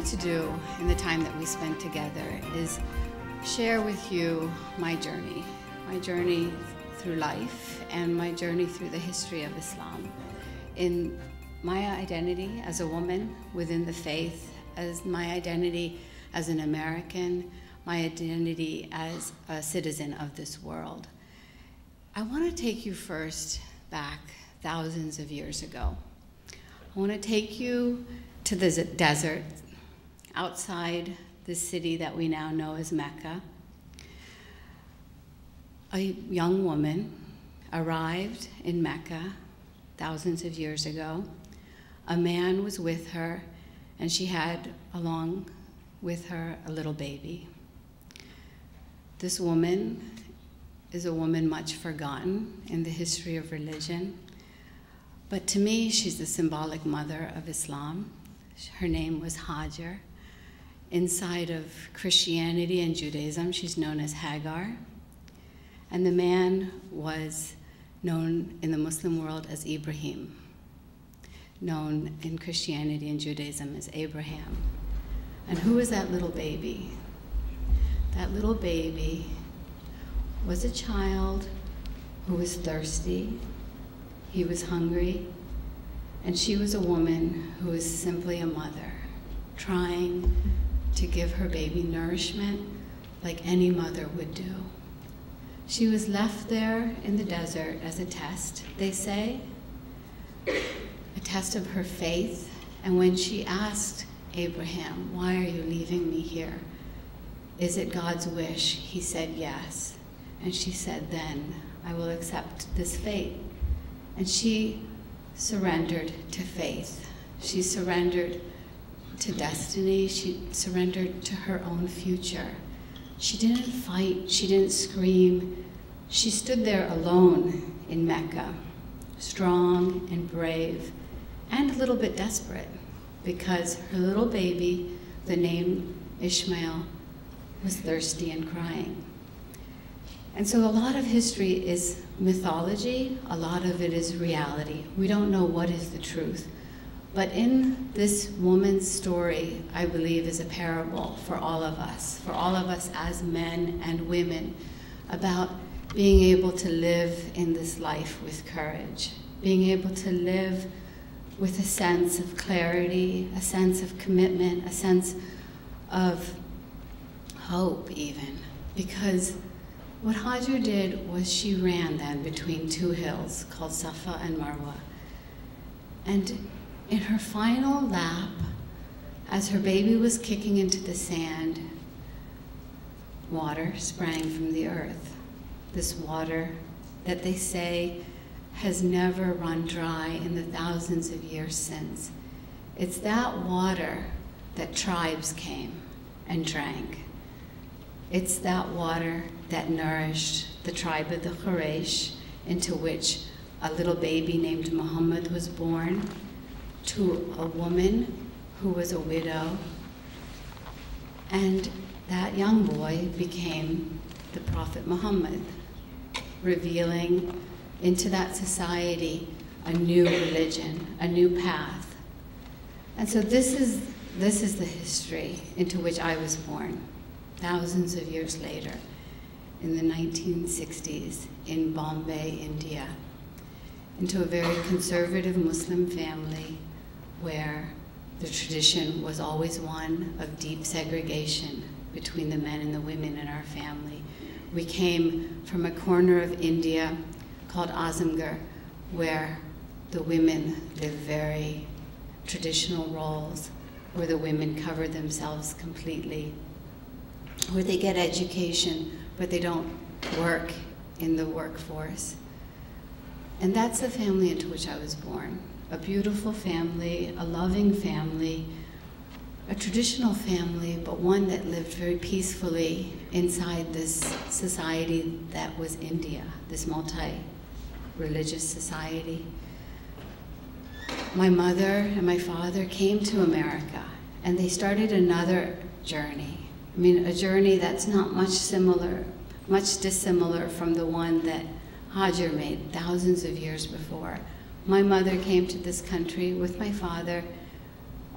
wanted to do in the time that we spent together is share with you my journey through life and my journey through the history of Islam, in my identity as a woman within the faith, as my identity as an American, my identity as a citizen of this world. I want to take you first back thousands of years ago. I want to take you to the desert outside the city that we now know as Mecca. A young woman arrived in Mecca thousands of years ago. A man was with her, and she had along with her a little baby. This woman is a woman much forgotten in the history of religion, but to me, she's the symbolic mother of Islam. Her name was Hajar. Inside of Christianity and Judaism, she's known as Hagar. And the man was known in the Muslim world as Ibrahim, known in Christianity and Judaism as Abraham. And who was that little baby? That little baby was a child who was thirsty, he was hungry, and she was a woman who was simply a mother, trying to give her baby nourishment like any mother would do. She was left there in the desert as a test, they say, a test of her faith. And when she asked Abraham, "Why are you leaving me here? Is it God's wish?" He said yes. And she said, "Then I will accept this fate." And she surrendered to faith. She surrendered to destiny. She surrendered to her own future. She didn't fight. She didn't scream. She stood there alone in Mecca, strong and brave, and a little bit desperate, because her little baby, the name Ishmael, was thirsty and crying. And so a lot of history is mythology, a lot of it is reality. We don't know what is the truth. But in this woman's story, I believe, is a parable for all of us as men and women, about being able to live in this life with courage, being able to live with a sense of clarity, a sense of commitment, a sense of hope even. Because what Hajar did was she ran then between two hills called Safa and Marwa. And in her final lap, as her baby was kicking into the sand, water sprang from the earth. This water that they say has never run dry in the thousands of years since. It's that water that tribes came and drank. It's that water that nourished the tribe of the Quraysh, into which a little baby named Muhammad was born, to a woman who was a widow. And that young boy became the Prophet Muhammad, revealing into that society a new religion, a new path. And so this is the history into which I was born, thousands of years later, in the 1960s in Bombay, India, into a very conservative Muslim family where the tradition was always one of deep segregation between the men and the women in our family. We came from a corner of India called Azamgarh, where the women live very traditional roles, where the women cover themselves completely, where they get education, but they don't work in the workforce. And that's the family into which I was born. A beautiful family, a loving family, a traditional family, but one that lived very peacefully inside this society that was India, this multi-religious society. My mother and my father came to America, and they started another journey. I mean, a journey that's not much dissimilar from the one that Hajar made thousands of years before. My mother came to this country with my father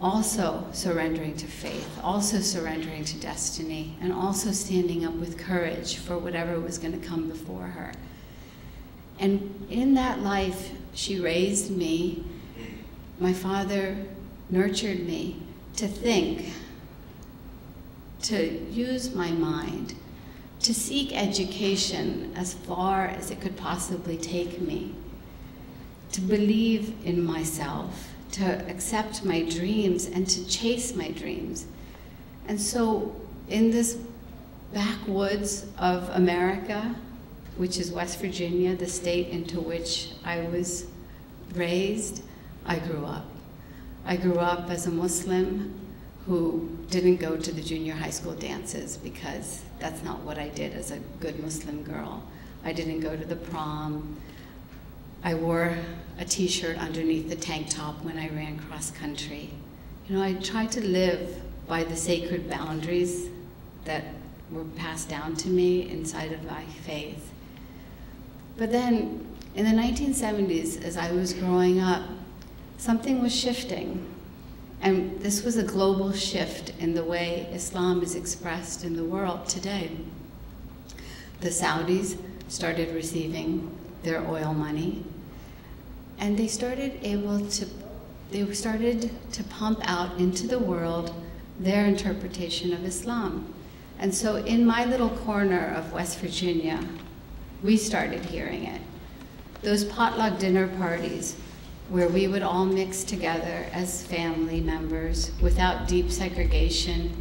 also surrendering to faith, also surrendering to destiny, and also standing up with courage for whatever was going to come before her. And in that life, she raised me. My father nurtured me to think, to use my mind, to seek education as far as it could possibly take me, to believe in myself, to accept my dreams, and to chase my dreams. And so in this backwoods of America, which is West Virginia, the state into which I was raised, I grew up. I grew up as a Muslim who didn't go to the junior high school dances because that's not what I did as a good Muslim girl. I didn't go to the prom. I wore a t-shirt underneath the tank top when I ran cross country. You know, I tried to live by the sacred boundaries that were passed down to me inside of my faith. But then in the 1970s, as I was growing up, something was shifting. And this was a global shift in the way Islam is expressed in the world today. The Saudis started receiving their oil money, and they started to pump out into the world their interpretation of Islam. And so in my little corner of West Virginia, we started hearing it. Those potluck dinner parties where we would all mix together as family members without deep segregation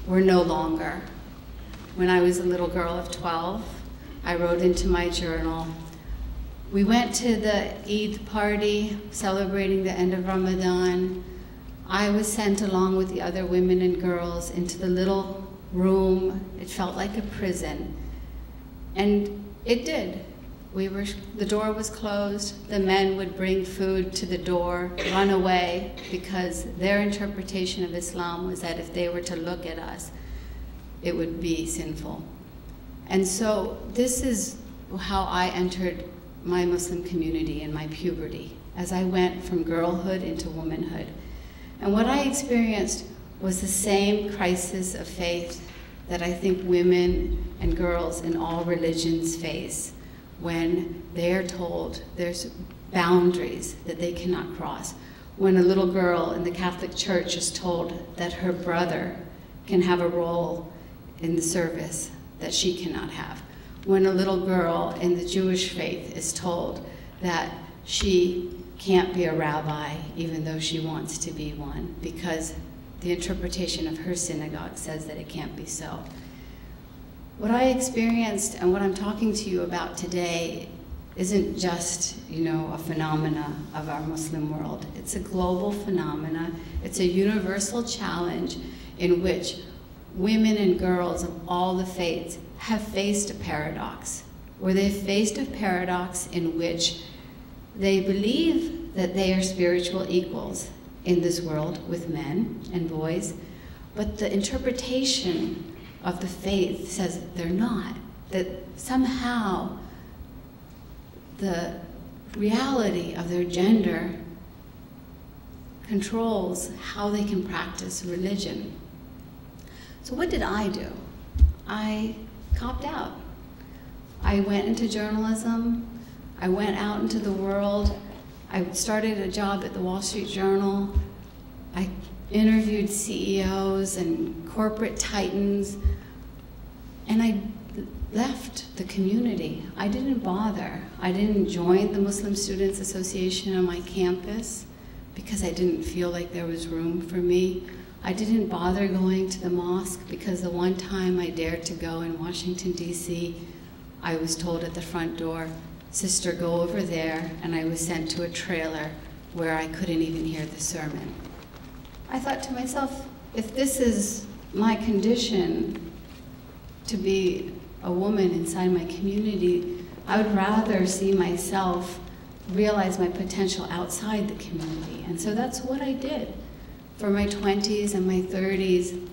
were no longer. When I was a little girl of 12, I wrote into my journal, we went to the Eid party celebrating the end of Ramadan. I was sent along with the other women and girls into the little room. It felt like a prison. And it did. The door was closed. The men would bring food to the door, run away, because their interpretation of Islam was that if they were to look at us, it would be sinful. And so this is how I entered my Muslim community in my puberty, as I went from girlhood into womanhood. And what I experienced was the same crisis of faith that I think women and girls in all religions face when they're told there's boundaries that they cannot cross. When a little girl in the Catholic Church is told that her brother can have a role in the service that she cannot have. When a little girl in the Jewish faith is told that she can't be a rabbi even though she wants to be one because the interpretation of her synagogue says that it can't be so. What I experienced and what I'm talking to you about today isn't just, a phenomena of our Muslim world. It's a global phenomena. It's a universal challenge in which women and girls of all the faiths have faced a paradox, where they've faced a paradox in which they believe that they are spiritual equals in this world with men and boys, but the interpretation of the faith says that they're not, that somehow the reality of their gender controls how they can practice religion. So what did I do? I copped out. I went into journalism. I went out into the world. I started a job at the Wall Street Journal. I interviewed CEOs and corporate titans, and I left the community. I didn't bother. I didn't join the Muslim Students Association on my campus because I didn't feel like there was room for me. I didn't bother going to the mosque because the one time I dared to go in Washington, D.C., I was told at the front door, "Sister, go over there," and I was sent to a trailer where I couldn't even hear the sermon. I thought to myself, if this is my condition to be a woman inside my community, I would rather see myself realize my potential outside the community. And so that's what I did. For my 20s and my 30s,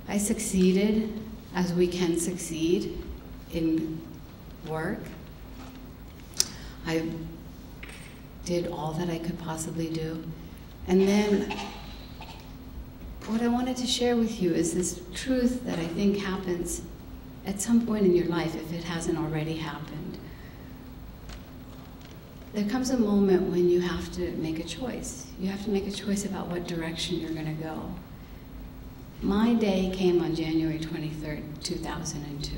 I succeeded, as we can succeed, in work. I did all that I could possibly do. And then wanted to share with you is this truth that I think happens at some point in your life, if it hasn't already happened. There comes a moment when you have to make a choice. You have to make a choice about what direction you're going to go. My day came on January 23rd, 2002.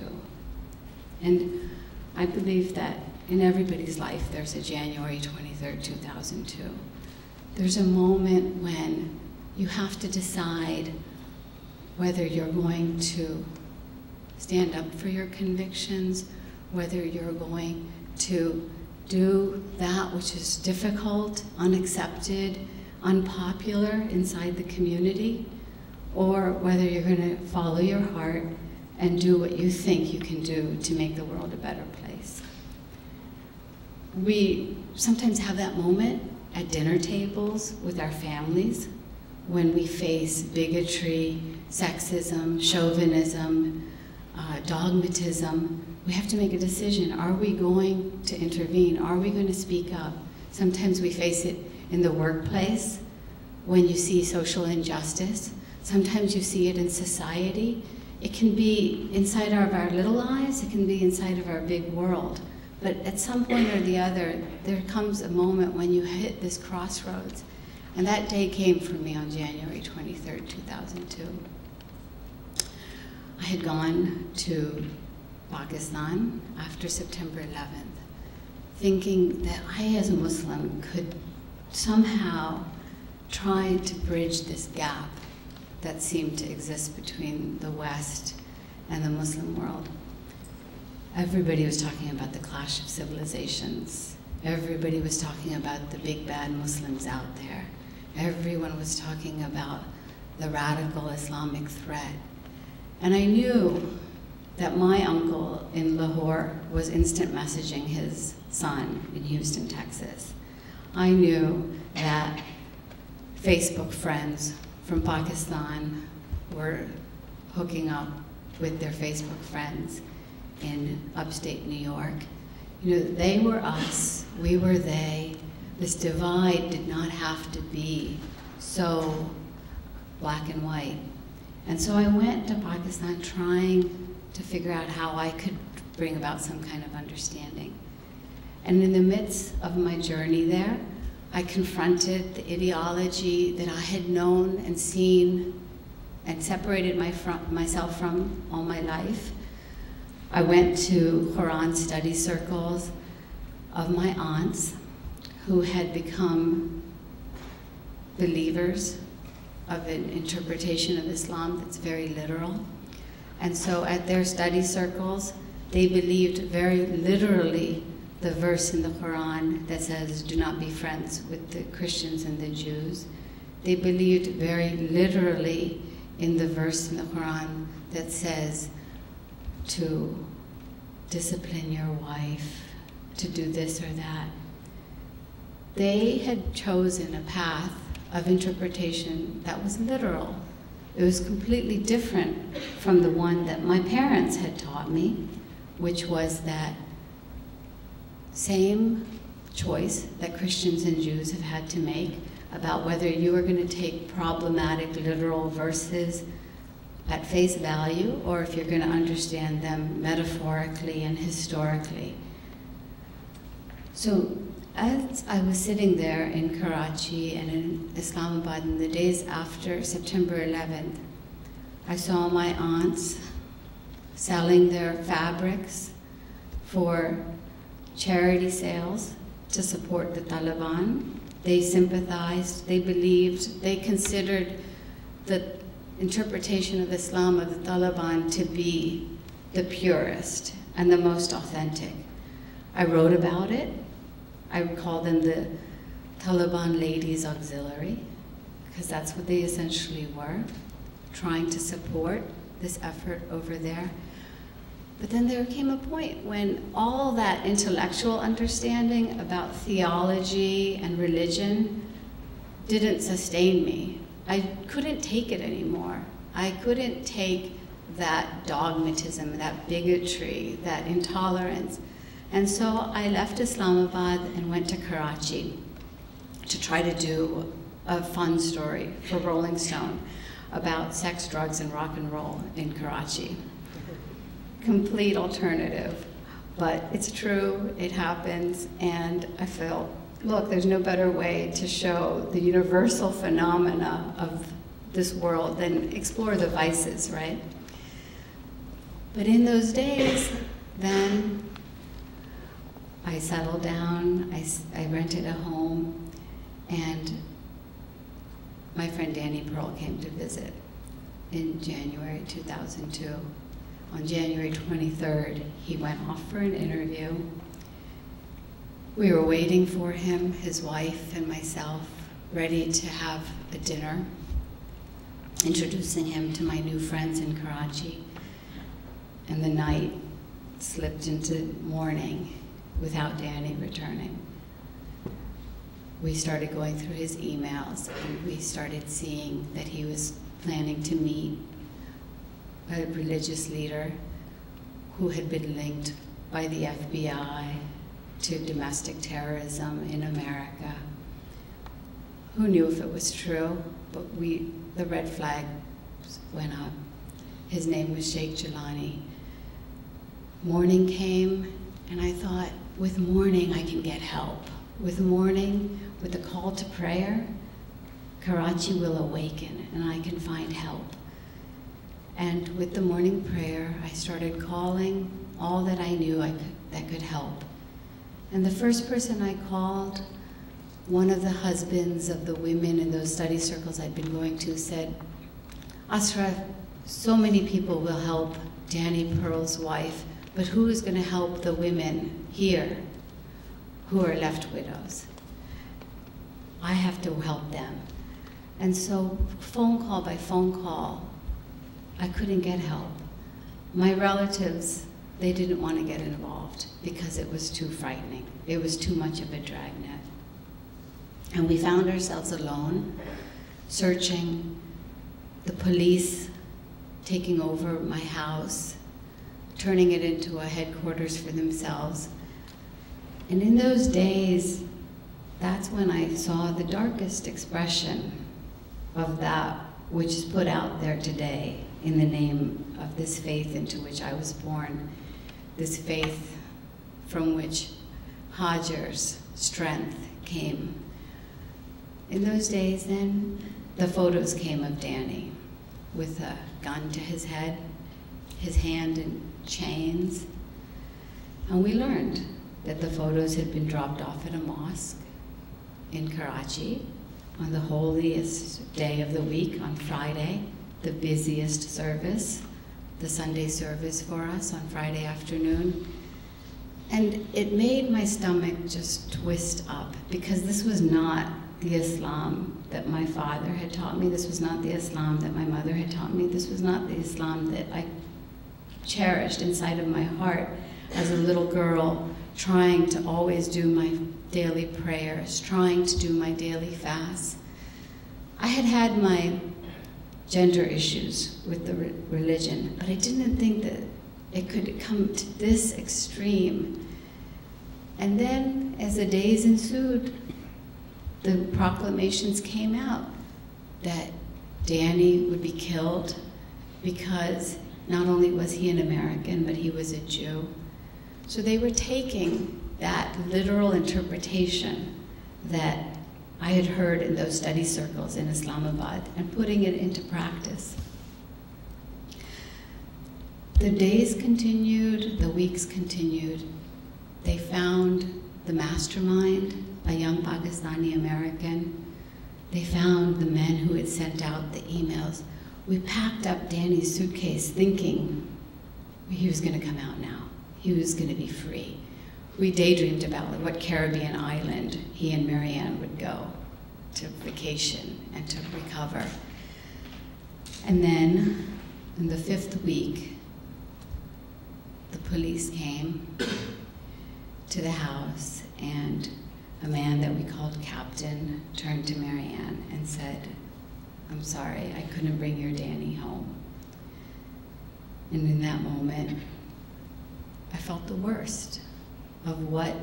And I believe that in everybody's life there's a January 23rd, 2002. There's a moment when you have to decide whether you're going to stand up for your convictions, whether you're going to do that which is difficult, unaccepted, unpopular inside the community, or whether you're going to follow your heart and do what you think you can do to make the world a better place. We sometimes have that moment at dinner tables with our families when we face bigotry, sexism, chauvinism, dogmatism. We have to make a decision. Are we going to intervene? Are we going to speak up? Sometimes we face it in the workplace when you see social injustice. Sometimes you see it in society. It can be inside of our little lives. It can be inside of our big world. But at some point or the other, there comes a moment when you hit this crossroads. And that day came for me on January 23rd, 2002. I had gone to Pakistan after September 11th, thinking that I as a Muslim could somehow try to bridge this gap that seemed to exist between the West and the Muslim world. Everybody was talking about the clash of civilizations. Everybody was talking about the big bad Muslims out there. Everyone was talking about the radical Islamic threat. And I knew that my uncle in Lahore was instant messaging his son in Houston, Texas. I knew that Facebook friends from Pakistan were hooking up with their Facebook friends in upstate New York. You know, they were us, we were they. This divide did not have to be so black and white. And so I went to Pakistan trying to figure out how I could bring about some kind of understanding. And in the midst of my journey there, I confronted the ideology that I had known and seen and separated myself from all my life. I went to Quran study circles of my aunts who had become believers of an interpretation of Islam that's very literal. And so at their study circles, they believed very literally the verse in the Quran that says, do not be friends with the Christians and the Jews. They believed very literally in the verse in the Quran that says to discipline your wife, to do this or that. They had chosen a path of interpretation that was literal. It was completely different from the one that my parents had taught me, which was that same choice that Christians and Jews have had to make about whether you are going to take problematic literal verses at face value or if you're going to understand them metaphorically and historically. So as I was sitting there in Karachi and in Islamabad in the days after September 11th, I saw my aunts selling their fabrics for charity sales to support the Taliban. They sympathized, they believed, they considered the interpretation of Islam of the Taliban to be the purest and the most authentic. I wrote about it. I call them the Taliban Ladies Auxiliary, because that's what they essentially were, trying to support this effort over there. But then there came a point when all that intellectual understanding about theology and religion didn't sustain me. I couldn't take it anymore. I couldn't take that dogmatism, that bigotry, that intolerance. And so I left Islamabad and went to Karachi to try to do a fun story for Rolling Stone about sex, drugs, and rock and roll in Karachi. Complete alternative, but it's true, it happens, and I felt, look, there's no better way to show the universal phenomena of this world than explore the vices, right? But in those days, then I settled down, I rented a home, and my friend Danny Pearl came to visit in January 2002. On January 23rd, he went off for an interview. We were waiting for him, his wife and myself, ready to have a dinner, introducing him to my new friends in Karachi. And the night slipped into morning without Danny returning. We started going through his emails, and we started seeing that he was planning to meet a religious leader who had been linked by the FBI to domestic terrorism in America. Who knew if it was true, but the red flag went up. His name was Sheikh Jelani. Morning came, and I thought, with morning I can get help. With morning, with the call to prayer, Karachi will awaken, and I can find help. And with the morning prayer, I started calling all that I knew that could help. And the first person I called, one of the husbands of the women in those study circles I'd been going to, said, Asra, so many people will help Danny Pearl's wife, but who is going to help the women here who are left widows? I have to help them. And so phone call by phone call, I couldn't get help. My relatives, they didn't want to get involved because it was too frightening. It was too much of a dragnet. And we found ourselves alone, searching, the police taking over my house, turning it into a headquarters for themselves. And in those days, that's when I saw the darkest expression of that which is put out there today in the name of this faith into which I was born, this faith from which Hajar's strength came. In those days then, the photos came of Danny with a gun to his head, his hand in chains, and we learned that the photos had been dropped off at a mosque in Karachi on the holiest day of the week, on Friday, the busiest service, the Sunday service for us on Friday afternoon. And it made my stomach just twist up, because this was not the Islam that my father had taught me. This was not the Islam that my mother had taught me. This was not the Islam that I cherished inside of my heart as a little girl, trying to always do my daily prayers, trying to do my daily fasts. I had had my gender issues with the religion, but I didn't think that it could come to this extreme. And then, as the days ensued, the proclamations came out that Danny would be killed because not only was he an American, but he was a Jew. So they were taking that literal interpretation that I had heard in those study circles in Islamabad and putting it into practice. The days continued, the weeks continued. They found the mastermind, a young Pakistani American. They found the men who had sent out the emails. We packed up Danny's suitcase thinking he was going to come out now. He was going to be free. We daydreamed about what Caribbean island he and Marianne would go to vacation and to recover. And then, in the 5th week, the police came to the house, and a man that we called Captain turned to Marianne and said, "I'm sorry, I couldn't bring your Danny home." And in that moment, I felt the worst of what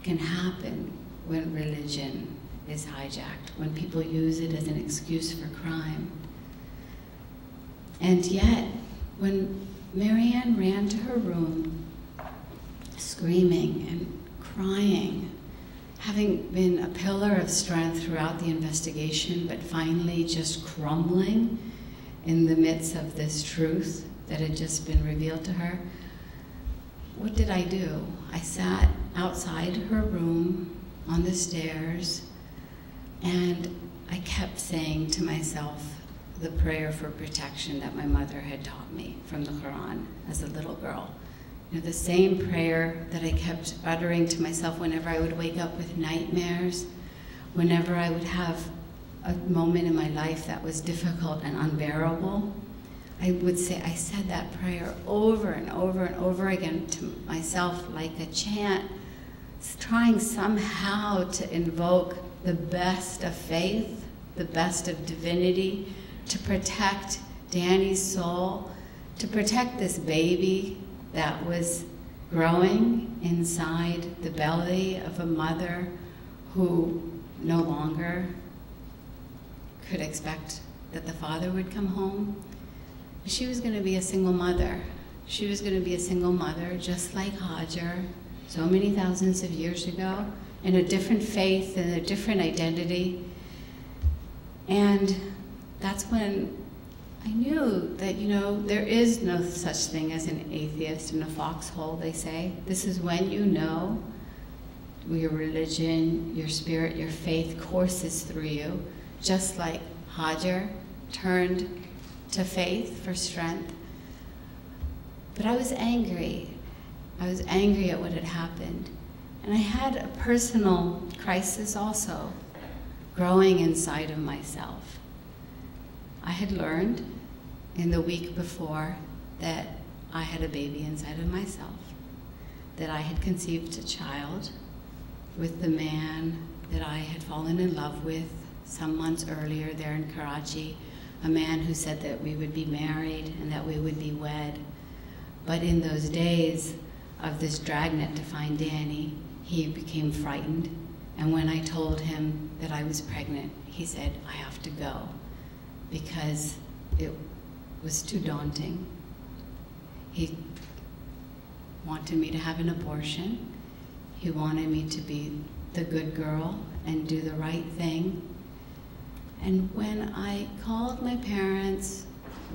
can happen when religion is hijacked, when people use it as an excuse for crime. And yet, when Marianne ran to her room, screaming and crying, having been a pillar of strength throughout the investigation, but finally just crumbling in the midst of this truth that had just been revealed to her, what did I do? I sat outside her room on the stairs, and I kept saying to myself the prayer for protection that my mother had taught me from the Quran as a little girl. You know, the same prayer that I kept uttering to myself whenever I would wake up with nightmares, whenever I would have a moment in my life that was difficult and unbearable. I said that prayer over and over and over again to myself like a chant, trying somehow to invoke the best of faith, the best of divinity, to protect Danny's soul, to protect this baby that was growing inside the belly of a mother who no longer could expect that the father would come home. She was going to be a single mother. She was going to be a single mother, just like Hajar, so many thousands of years ago, in a different faith and a different identity. And that's when I knew that, you know, there is no such thing as an atheist in a foxhole, they say. This is when you know your religion, your spirit, your faith courses through you, just like Hajar turned to faith for strength. But I was angry. I was angry at what had happened. And I had a personal crisis also, growing inside of myself. I had learned in the week before that I had a baby inside of myself, that I had conceived a child with the man that I had fallen in love with some months earlier there in Karachi, a man who said that we would be married and that we would be wed. But in those days of this dragnet to find Danny, he became frightened. And when I told him that I was pregnant, he said, I have to go, because it was too daunting. He wanted me to have an abortion. He wanted me to be the good girl and do the right thing. And when I called my parents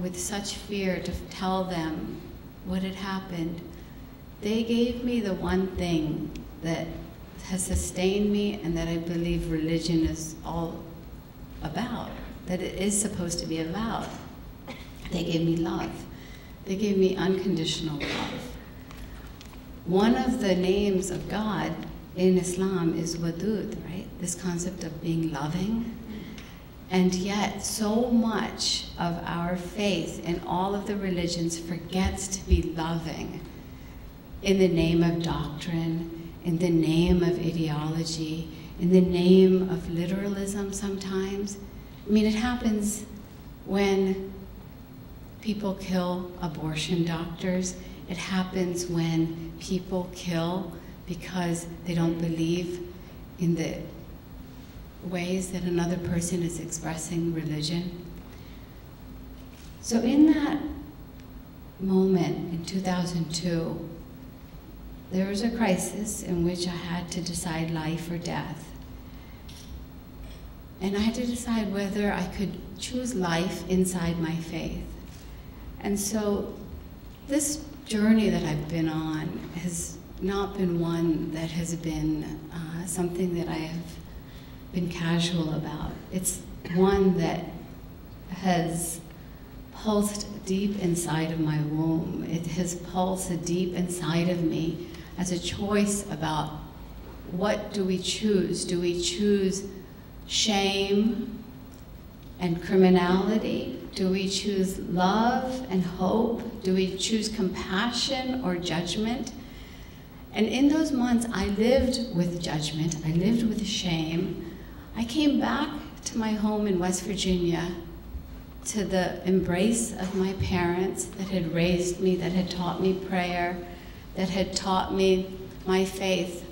with such fear to tell them what had happened, they gave me the one thing that has sustained me and that I believe religion is all about, that it is supposed to be about. They gave me love. They gave me unconditional love. One of the names of God in Islam is Wadud, right? This concept of being loving. And yet, so much of our faith in all of the religions forgets to be loving in the name of doctrine, in the name of ideology, in the name of literalism sometimes. I mean, it happens when people kill abortion doctors. It happens when people kill because they don't believe in the ways that another person is expressing religion. So in that moment in 2002, there was a crisis in which I had to decide life or death. And I had to decide whether I could choose life inside my faith. And so this journey that I've been on has not been one that has been something that I have been casual about. It's one that has pulsed deep inside of my womb. It has pulsed deep inside of me as a choice about what do we choose? Do we choose shame and criminality? Do we choose love and hope? Do we choose compassion or judgment? And in those months, I lived with judgment. I lived with shame. I came back to my home in West Virginia, to the embrace of my parents that had raised me, that had taught me prayer, that had taught me my faith.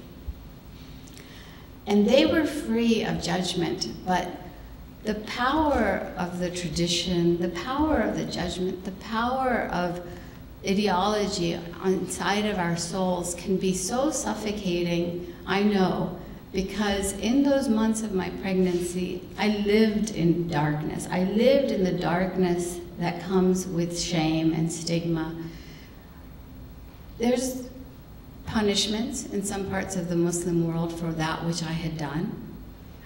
And they were free of judgment, but the power of the tradition, the power of the judgment, the power of ideology inside of our souls can be so suffocating, I know, because in those months of my pregnancy, I lived in darkness. I lived in the darkness that comes with shame and stigma. There's punishments in some parts of the Muslim world for that which I had done,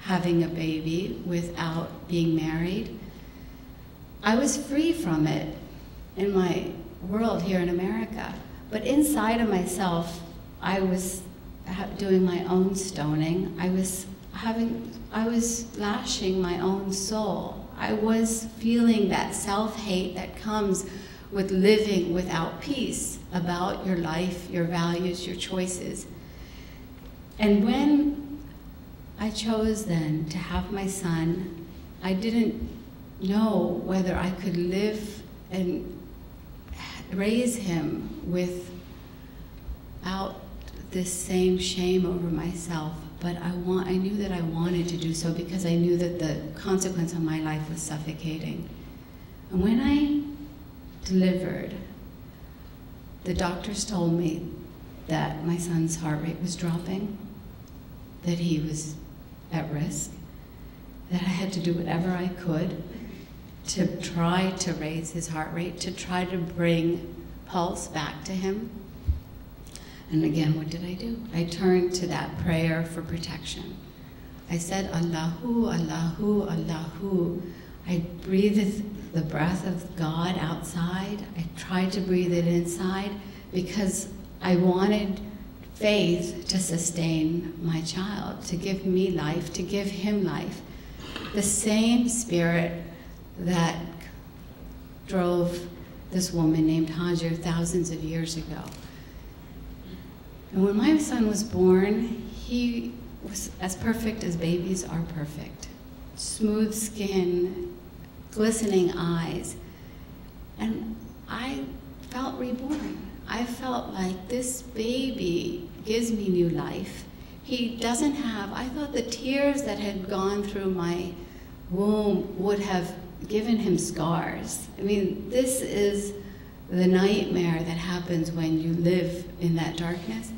having a baby without being married. I was free from it in my world here in America, but inside of myself, I was doing my own stoning. I was lashing my own soul. I was feeling that self-hate that comes with living without peace about your life, your values, your choices. And when I chose then to have my son, I didn't know whether I could live and raise him without this same shame over myself, but I knew that I wanted to do so because I knew that the consequence of my life was suffocating. And when I delivered, the doctors told me that my son's heart rate was dropping, that he was at risk, that I had to do whatever I could to try to raise his heart rate, to try to bring pulse back to him. And again, what did I do? I turned to that prayer for protection. I said, Allahu, Allahu, Allahu. I breathed the breath of God outside. I tried to breathe it inside because I wanted faith to sustain my child, to give me life, to give him life. The same spirit that drove this woman named Hajar thousands of years ago. And when my son was born, he was as perfect as babies are perfect. Smooth skin, glistening eyes. And I felt reborn. I felt like this baby gives me new life. He doesn't have, I thought the tears that had gone through my womb would have given him scars. I mean, this is the nightmare that happens when you live in that darkness.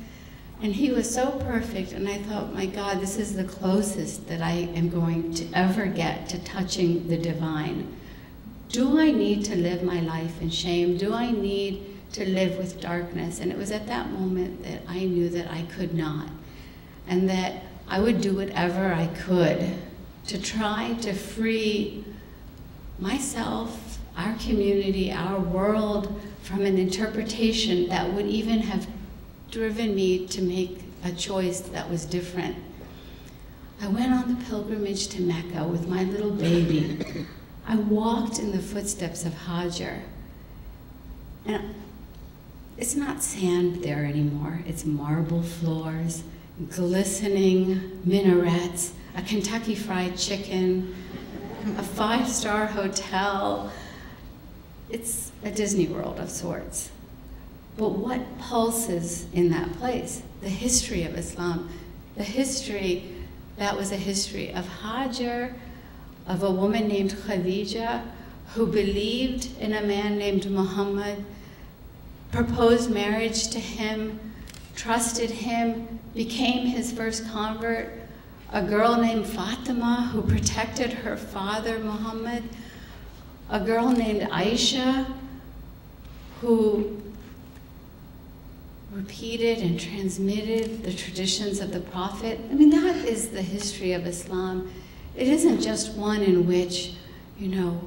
And he was so perfect, and I thought, my God, this is the closest that I am going to ever get to touching the divine. Do I need to live my life in shame? Do I need to live with darkness? And it was at that moment that I knew that I could not, and that I would do whatever I could to try to free myself, our community, our world from an interpretation that would even have driven me to make a choice that was different. I went on the pilgrimage to Mecca with my little baby. I walked in the footsteps of Hajar. And it's not sand there anymore. It's marble floors, glistening minarets, a Kentucky Fried Chicken, a 5-star hotel. It's a Disney World of sorts. But what pulses in that place? The history of Islam. The history, that was a history of Hajar, of a woman named Khadija, who believed in a man named Muhammad, proposed marriage to him, trusted him, became his first convert, a girl named Fatima who protected her father Muhammad, a girl named Aisha who repeated and transmitted the traditions of the Prophet. I mean, that is the history of Islam. It isn't just one in which, you know,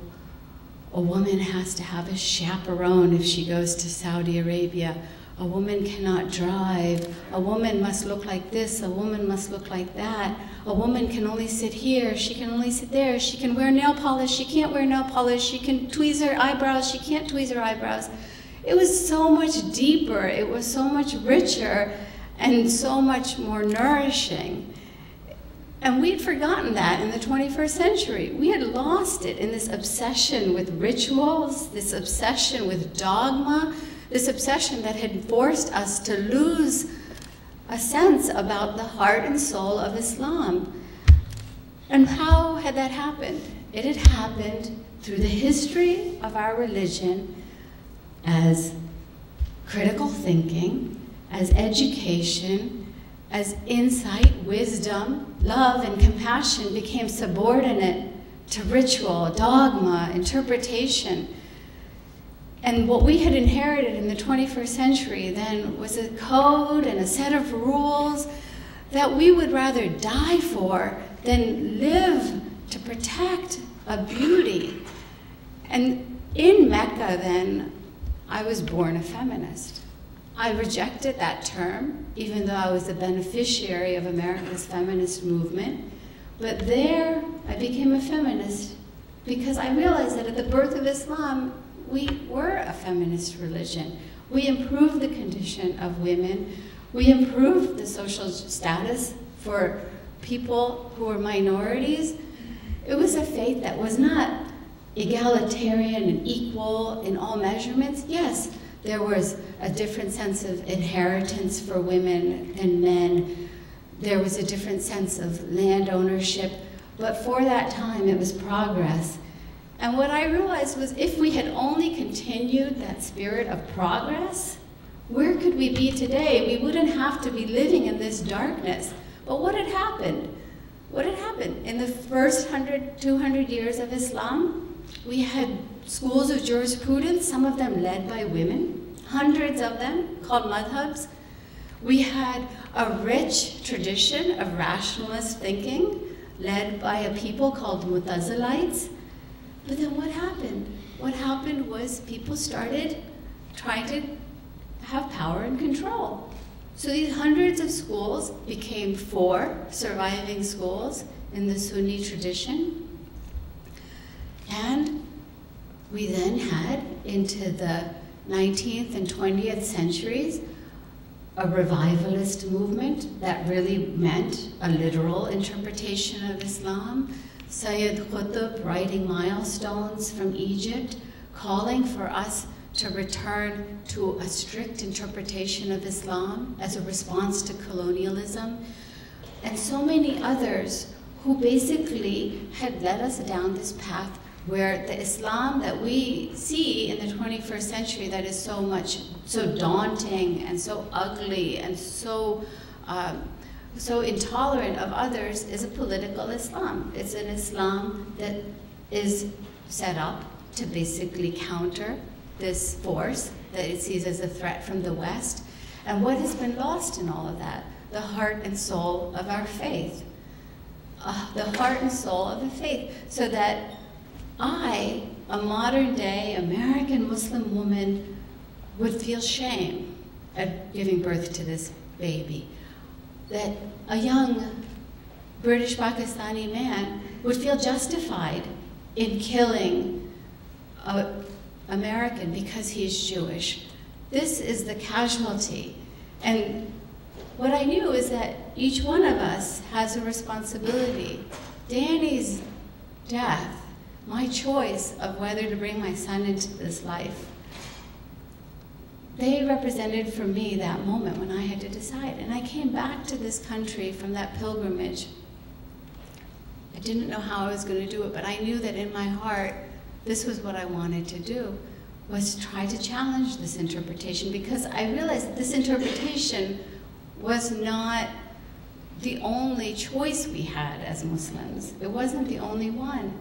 a woman has to have a chaperone if she goes to Saudi Arabia. A woman cannot drive. A woman must look like this. A woman must look like that. A woman can only sit here. She can only sit there. She can wear nail polish. She can't wear nail polish. She can tweeze her eyebrows. She can't tweeze her eyebrows. It was so much deeper. It was so much richer and so much more nourishing. And we'd forgotten that in the 21st century. We had lost it in this obsession with rituals, this obsession with dogma, this obsession that had forced us to lose a sense about the heart and soul of Islam. And how had that happened? it had happened through the history of our religion as critical thinking, as education, as insight, wisdom, love, and compassion became subordinate to ritual, dogma, interpretation. And what we had inherited in the 21st century then was a code and a set of rules that we would rather die for than live to protect a beauty. And in Mecca then, I was born a feminist. I rejected that term, even though I was a beneficiary of America's feminist movement. But there, I became a feminist because I realized that at the birth of Islam, we were a feminist religion. We improved the condition of women. We improved the social status for people who were minorities. It was a faith that was not egalitarian and equal in all measurements. Yes, there was a different sense of inheritance for women and men. There was a different sense of land ownership, but for that time it was progress. And what I realized was if we had only continued that spirit of progress, where could we be today? We wouldn't have to be living in this darkness. But what had happened? What had happened? In the first 100, 200 years of Islam, we had schools of jurisprudence, some of them led by women, hundreds of them, called madhabs. We had a rich tradition of rationalist thinking, led by a people called Mutazilites. But then what happened? What happened was people started trying to have power and control. So these hundreds of schools became 4 surviving schools in the Sunni tradition. And we then had, into the 19th and 20th centuries, a revivalist movement that really meant a literal interpretation of Islam. Sayyid Qutb writing milestones from Egypt, calling for us to return to a strict interpretation of Islam as a response to colonialism, and so many others who basically had led us down this path where the Islam that we see in the 21st century that is so daunting and so ugly and so intolerant of others is a political Islam. It's an Islam that is set up to basically counter this force that it sees as a threat from the West. And what has been lost in all of that? The heart and soul of our faith. The heart and soul of the faith. So that I, a modern day American Muslim woman, would feel shame at giving birth to this baby. That a young British Pakistani man would feel justified in killing an American because he's Jewish. This is the casualty. And what I knew is that each one of us has a responsibility. Danny's death, my choice of whether to bring my son into this life, they represented for me that moment when I had to decide. And I came back to this country from that pilgrimage. I didn't know how I was going to do it, but I knew that in my heart, this was what I wanted to do, was try to challenge this interpretation, because I realized that this interpretation was not the only choice we had as Muslims. It wasn't the only one.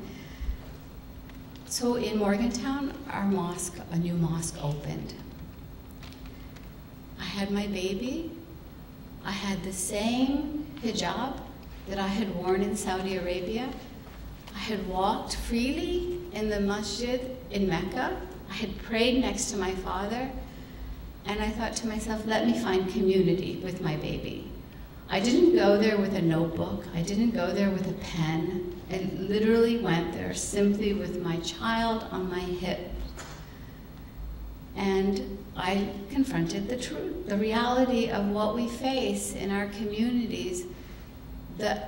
So in Morgantown, our mosque, a new mosque opened. I had my baby. I had the same hijab that I had worn in Saudi Arabia. I had walked freely in the masjid in Mecca. I had prayed next to my father. And I thought to myself, let me find community with my baby. I didn't go there with a notebook. I didn't go there with a pen. I literally went there simply with my child on my hip. And I confronted the truth, the reality of what we face in our communities. The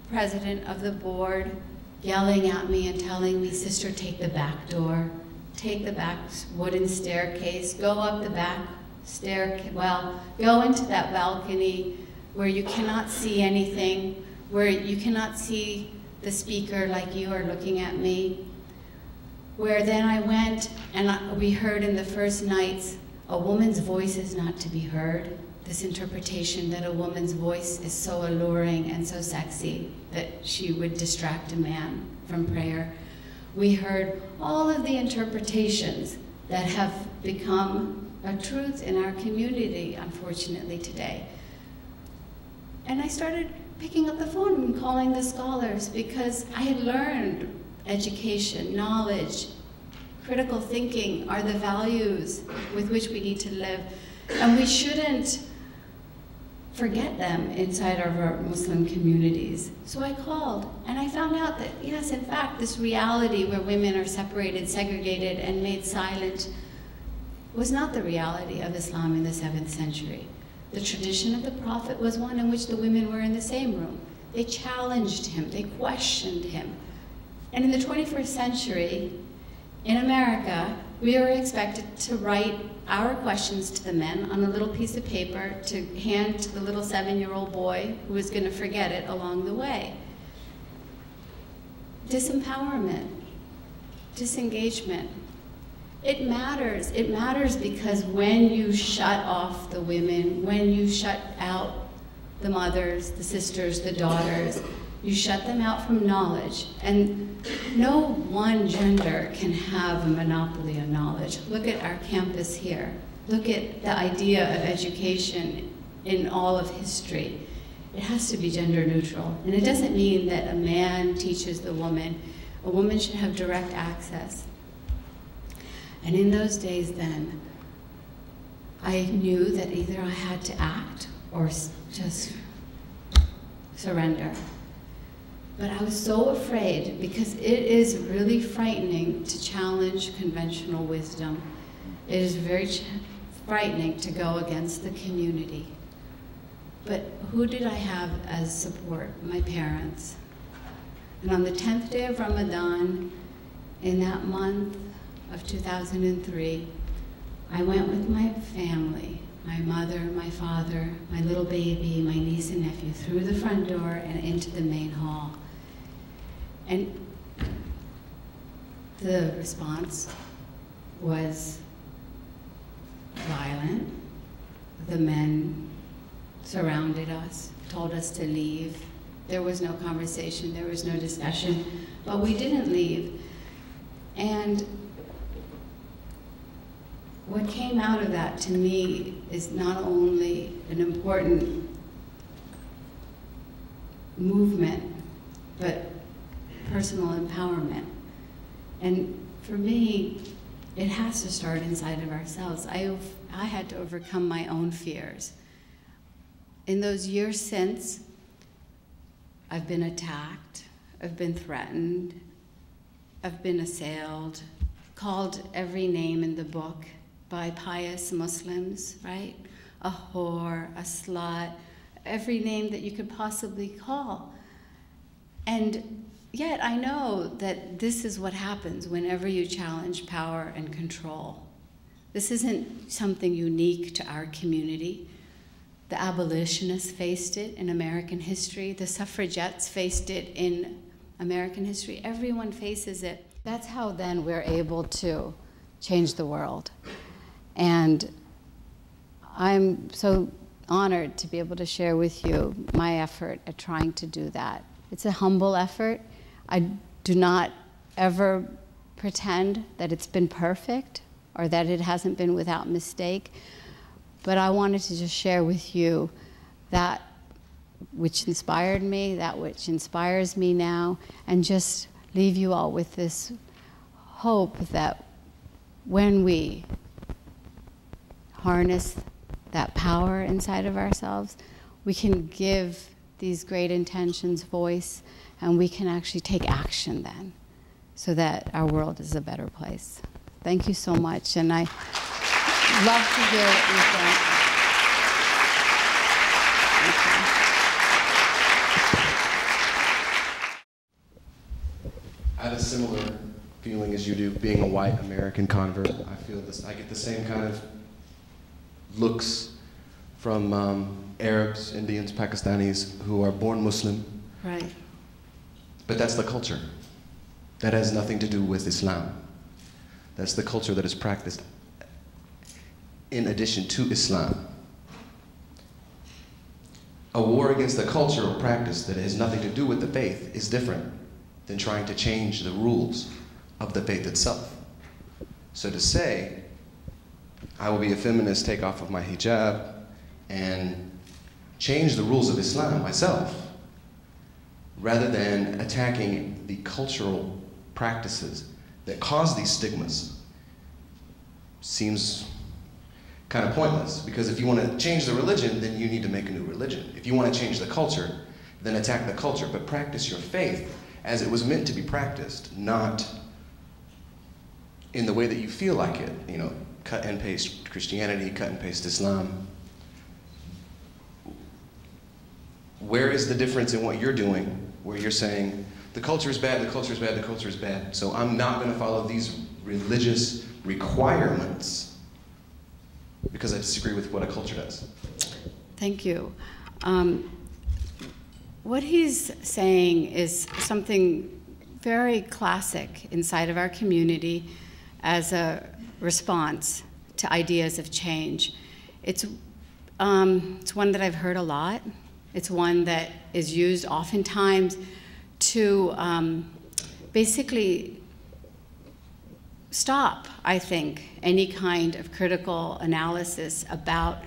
president of the board yelling at me and telling me, sister, take the back door, take the back wooden staircase, go up the back staircase, well, go into that balcony where you cannot see anything, where you cannot see the speaker like you are looking at me, where then I went and we heard in the first nights, a woman's voice is not to be heard. This interpretation that a woman's voice is so alluring and so sexy that she would distract a man from prayer. We heard all of the interpretations that have become a truth in our community, unfortunately, today. And I started picking up the phone and calling the scholars because I had learned education, knowledge, critical thinking are the values with which we need to live. And we shouldn't forget them inside of our Muslim communities. So I called and I found out that, yes, in fact, this reality where women are separated, segregated, and made silent was not the reality of Islam in the 7th century. The tradition of the Prophet was one in which the women were in the same room. They challenged him, they questioned him. And in the 21st century, in America, we are expected to write our questions to the men on a little piece of paper to hand to the little 7-year-old boy who is going to forget it along the way. Disempowerment, disengagement. It matters. It matters because when you shut off the women, when you shut out the mothers, the sisters, the daughters, you shut them out from knowledge. And no one gender can have a monopoly on knowledge. Look at our campus here. Look at the idea of education in all of history. It has to be gender neutral. And it doesn't mean that a man teaches the woman. A woman should have direct access. And in those days then, I knew that either I had to act or just surrender. But I was so afraid because it is really frightening to challenge conventional wisdom. It is very frightening to go against the community. But who did I have as support? My parents. And on the 10th day of Ramadan, in that month of 2003, I went with my family, my mother, my father, my little baby, my niece and nephew, through the front door and into the main hall. And the response was violent. The men surrounded us, told us to leave. There was no conversation, there was no discussion, but we didn't leave. And what came out of that to me is not only an important movement, but personal empowerment. And for me, it has to start inside of ourselves. I had to overcome my own fears. In those years since, I've been attacked, I've been threatened, I've been assailed, called every name in the book by pious Muslims, right? A whore, a slut, every name that you could possibly call. And yet I know that this is what happens whenever you challenge power and control. This isn't something unique to our community. The abolitionists faced it in American history. The suffragettes faced it in American history. Everyone faces it. That's how then we're able to change the world. And I'm so honored to be able to share with you my effort at trying to do that. It's a humble effort. I do not ever pretend that it's been perfect or that it hasn't been without mistake, but I wanted to just share with you that which inspired me, that which inspires me now, and just leave you all with this hope that when we harness that power inside of ourselves, we can give these great intentions voice, and we can actually take action then, so that our world is a better place. Thank you so much, and I love to hear what you think. I had a similar feeling as you do, being a white American convert. I feel this. I get the same kind of looks from Arabs, Indians, Pakistanis who are born Muslim. Right. But that's the culture. That has nothing to do with Islam. That's the culture that is practiced in addition to Islam. A war against the cultural practice that has nothing to do with the faith is different than trying to change the rules of the faith itself. So to say, I will be a feminist, take off of my hijab, and change the rules of Islam myself, rather than attacking the cultural practices that cause these stigmas, seems kind of pointless. Because if you want to change the religion, then you need to make a new religion. If you want to change the culture, then attack the culture, but practice your faith as it was meant to be practiced, not in the way that you feel like it. You know, cut and paste Christianity, cut and paste Islam. Where is the difference in what you're doing, where you're saying, the culture is bad, the culture is bad, the culture is bad, so I'm not going to follow these religious requirements because I disagree with what a culture does? Thank you. What he's saying is something very classic inside of our community as a response to ideas of change. It's one that I've heard a lot. It's one that is used oftentimes to basically stop, I think, any kind of critical analysis about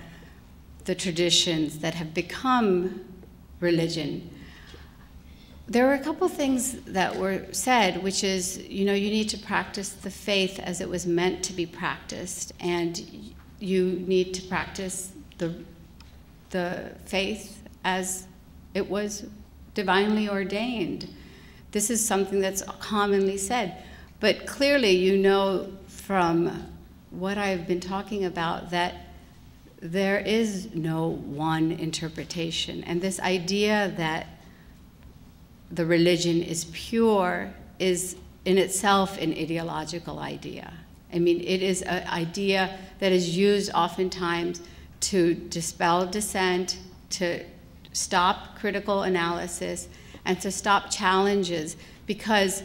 the traditions that have become religion. There were a couple things that were said, which is, you know, you need to practice the faith as it was meant to be practiced, and you need to practice the faith as it was divinely ordained. This is something that's commonly said. But clearly, you know from what I've been talking about that there is no one interpretation. And this idea that the religion is pure is in itself an ideological idea. I mean, it is an idea that is used oftentimes to dispel dissent, to stop critical analysis, and to stop challenges, because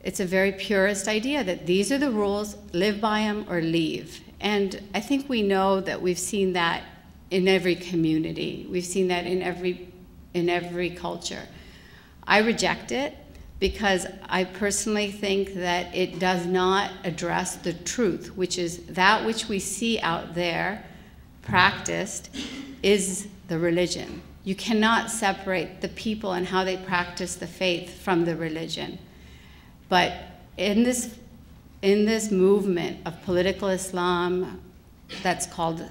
it's a very purist idea that these are the rules, live by them or leave. And I think we know that we've seen that in every community. We've seen that in every culture. I reject it because I personally think that it does not address the truth, which is that which we see out there practiced is the religion. You cannot separate the people and how they practice the faith from the religion. But in this movement of political Islam that's called,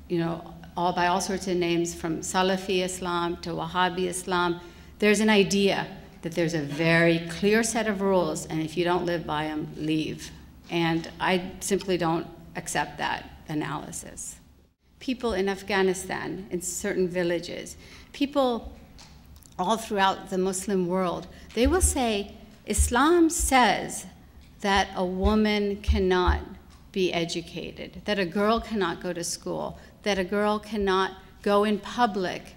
you know, by all sorts of names, from Salafi Islam to Wahhabi Islam, there's an idea that there's a very clear set of rules, and if you don't live by them, leave. And I simply don't accept that analysis. People in Afghanistan, in certain villages, people all throughout the Muslim world, they will say, Islam says that a woman cannot be educated, that a girl cannot go to school, that a girl cannot go in public.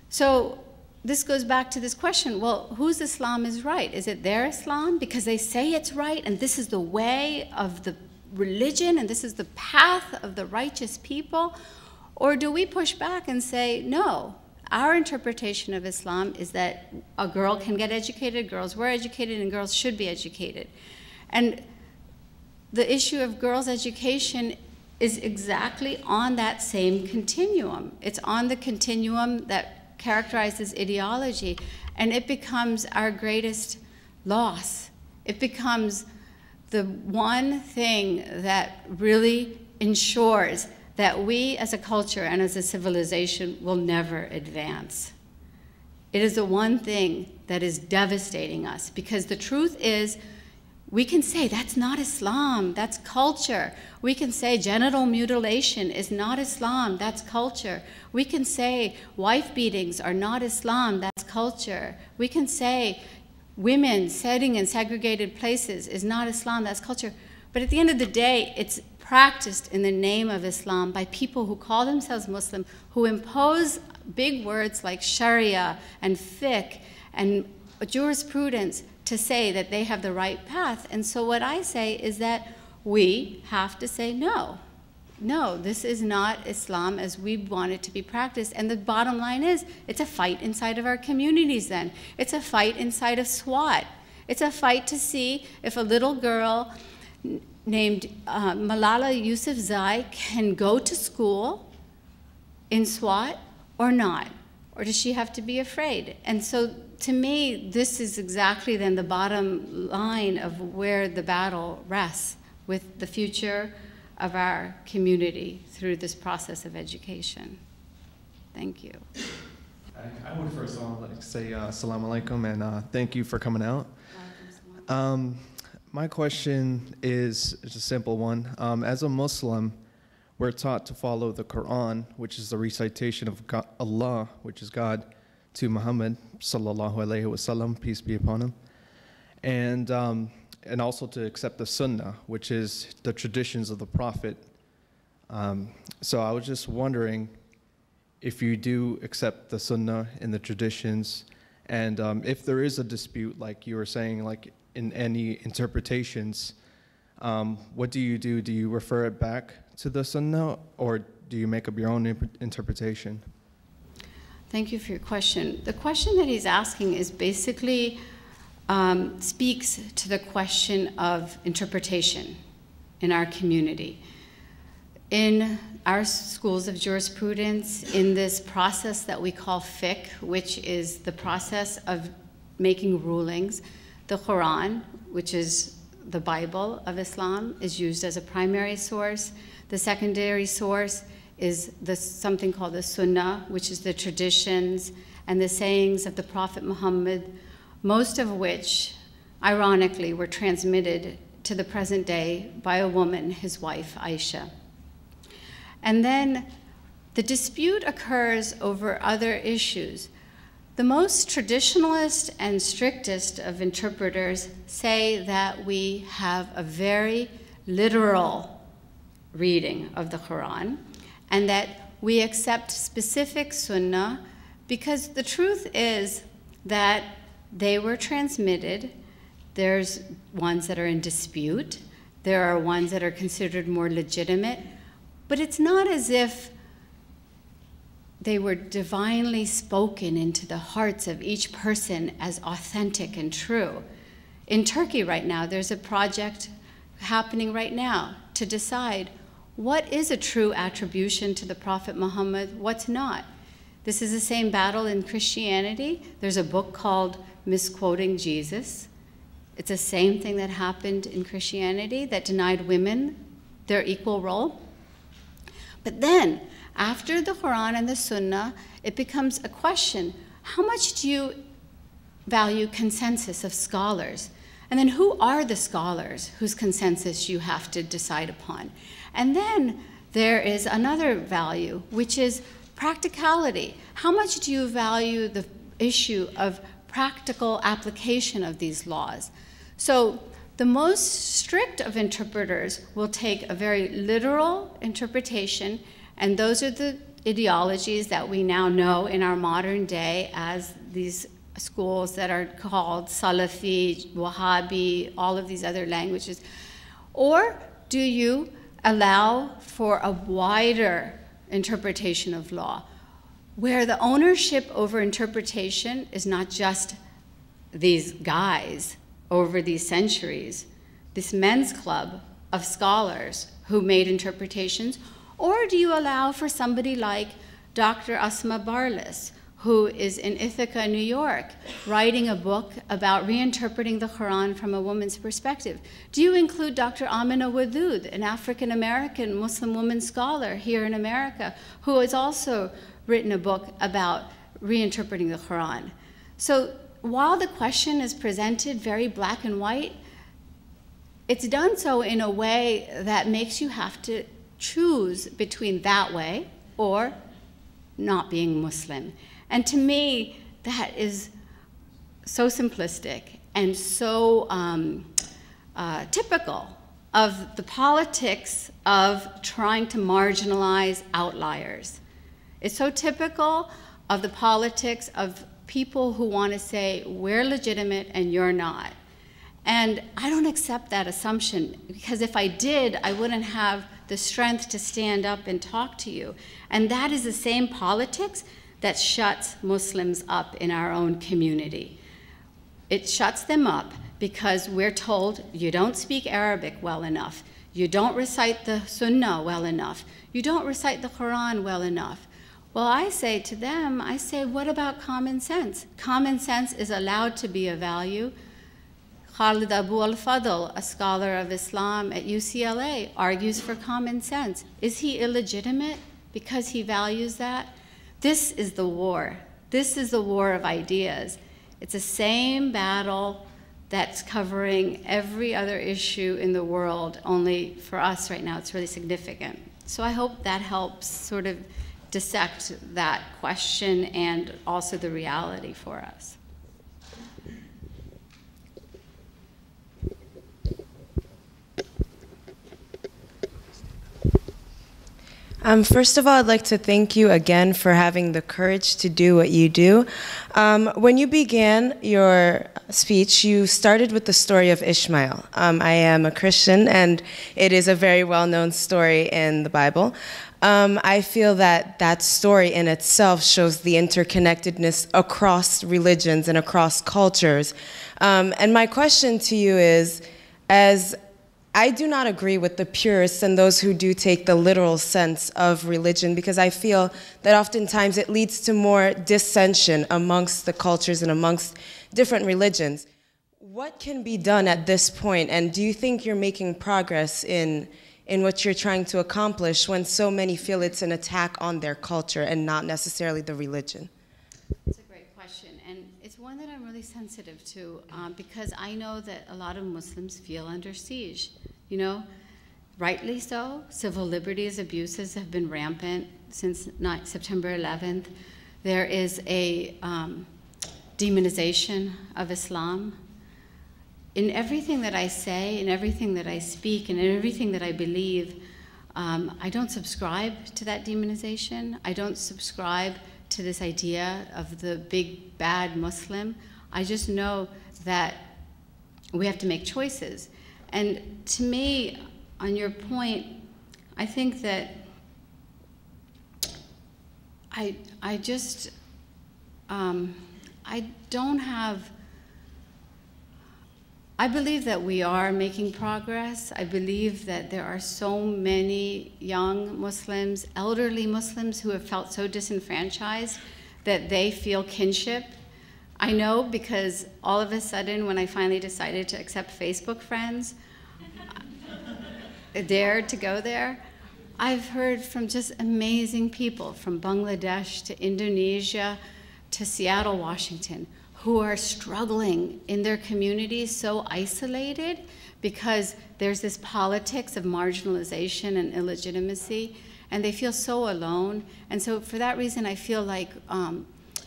So this goes back to this question, well, whose Islam is right? Is it their Islam because they say it's right and this is the way of the religion and this is the path of the righteous people? Or do we push back and say, no, our interpretation of Islam is that a girl can get educated, girls were educated, and girls should be educated. And the issue of girls' education is exactly on that same continuum. It's on the continuum that characterizes ideology, and it becomes our greatest loss. It becomes the one thing that really ensures that we as a culture and as a civilization will never advance. It is the one thing that is devastating us, because the truth is, we can say that's not Islam, that's culture. We can say genital mutilation is not Islam, that's culture. We can say wife beatings are not Islam, that's culture. We can say women sitting in segregated places is not Islam, that's culture. But at the end of the day, it's practiced in the name of Islam by people who call themselves Muslim, who impose big words like Sharia and fiqh and jurisprudence to say that they have the right path. And so what I say is that we have to say no. No, this is not Islam as we want it to be practiced. And the bottom line is, it's a fight inside of our communities then. It's a fight inside of SWAT. It's a fight to see if a little girl named Malala Yousafzai can go to school in SWAT or not. Or does she have to be afraid? And so to me, this is exactly then the bottom line of where the battle rests with the future of our community through this process of education. Thank you. I would first like to say assalamu alaikum and thank you for coming out. My question is a simple one. As a Muslim, we're taught to follow the Quran, which is the recitation of God, Allah, which is God, to Muhammad sallallahu alaihi wasallam, peace be upon him, and also to accept the Sunnah, which is the traditions of the Prophet. So I was just wondering if you do accept the Sunnah and the traditions, and if there is a dispute, like you were saying, like in any interpretations, what do you do? Do you refer it back to the Sunnah, or do you make up your own interpretation? Thank you for your question. The question that he's asking is basically speaks to the question of interpretation in our community. In our schools of jurisprudence, in this process that we call fiqh, which is the process of making rulings, the Quran, which is the Bible of Islam, is used as a primary source. The secondary source is something called the Sunnah, which is the traditions and the sayings of the Prophet Muhammad, most of which, ironically, were transmitted to the present day by a woman, his wife, Aisha. And then the dispute occurs over other issues. The most traditionalist and strictest of interpreters say that we have a very literal reading of the Quran, and that we accept specific Sunnah because the truth is that they were transmitted. There's ones that are in dispute. There are ones that are considered more legitimate. But it's not as if they were divinely spoken into the hearts of each person as authentic and true. In Turkey right now, there's a project happening right now to decide what is a true attribution to the Prophet Muhammad, what's not. This is the same battle in Christianity. There's a book called Misquoting Jesus. It's the same thing that happened in Christianity that denied women their equal role. But then, after the Quran and the Sunnah, it becomes a question, how much do you value consensus of scholars? And then who are the scholars whose consensus you have to decide upon? And then there is another value, which is practicality. How much do you value the issue of practical application of these laws? So the most strict of interpreters will take a very literal interpretation, and those are the ideologies that we now know in our modern day as these schools that are called Salafi, Wahhabi, all of these other languages. Or do you allow for a wider interpretation of law, where the ownership over interpretation is not just these guys over these centuries, this men's club of scholars who made interpretations? Or do you allow for somebody like Dr. Asma Barlis, who is in Ithaca, New York, writing a book about reinterpreting the Quran from a woman's perspective? Do you include Dr. Amina Wadud, an African-American Muslim woman scholar here in America, who has also written a book about reinterpreting the Quran? So while the question is presented very black and white, it's done so in a way that makes you have to choose between that way or not being Muslim. And to me, that is so simplistic and so typical of the politics of trying to marginalize outliers. It's so typical of the politics of people who want to say, we're legitimate and you're not. And I don't accept that assumption, because if I did, I wouldn't have the strength to stand up and talk to you. And that is the same politics that shuts Muslims up in our own community. It shuts them up because we're told, you don't speak Arabic well enough, you don't recite the Sunnah well enough, you don't recite the Quran well enough. Well, I say to them, I say, what about common sense? Common sense is allowed to be a value. Khalid Abu al-Fadl, a scholar of Islam at UCLA, argues for common sense. Is he illegitimate because he values that? This is the war. This is the war of ideas. It's the same battle that's covering every other issue in the world, only for us right now it's really significant. So I hope that helps sort of dissect that question and also the reality for us. First of all, I'd like to thank you again for having the courage to do what you do. When you began your speech, you started with the story of Ishmael. I am a Christian, and it is a very well-known story in the Bible. I feel that that story in itself shows the interconnectedness across religions and across cultures. And my question to you is, as I do not agree with the purists and those who do take the literal sense of religion, because I feel that oftentimes it leads to more dissension amongst the cultures and amongst different religions. What can be done at this point, and do you think you're making progress in what you're trying to accomplish when so many feel it's an attack on their culture and not necessarily the religion? It's a great question, and it's one that I'm really sensitive to because I know that a lot of Muslims feel under siege. You know, rightly so. Civil liberties abuses have been rampant since September 11th. There is a demonization of Islam. In everything that I say, in everything that I speak, and in everything that I believe, I don't subscribe to that demonization. I don't subscribe to this idea of the big bad Muslim. I just know that we have to make choices. And to me, on your point, I think that I don't have, I believe that we are making progress. I believe that there are so many young Muslims, elderly Muslims who have felt so disenfranchised that they feel kinship. I know because all of a sudden when I finally decided to accept Facebook friends, dared to go there, I've heard from just amazing people from Bangladesh to Indonesia to Seattle, Washington, who are struggling in their communities, so isolated because there's this politics of marginalization and illegitimacy, and they feel so alone. And so for that reason, I feel like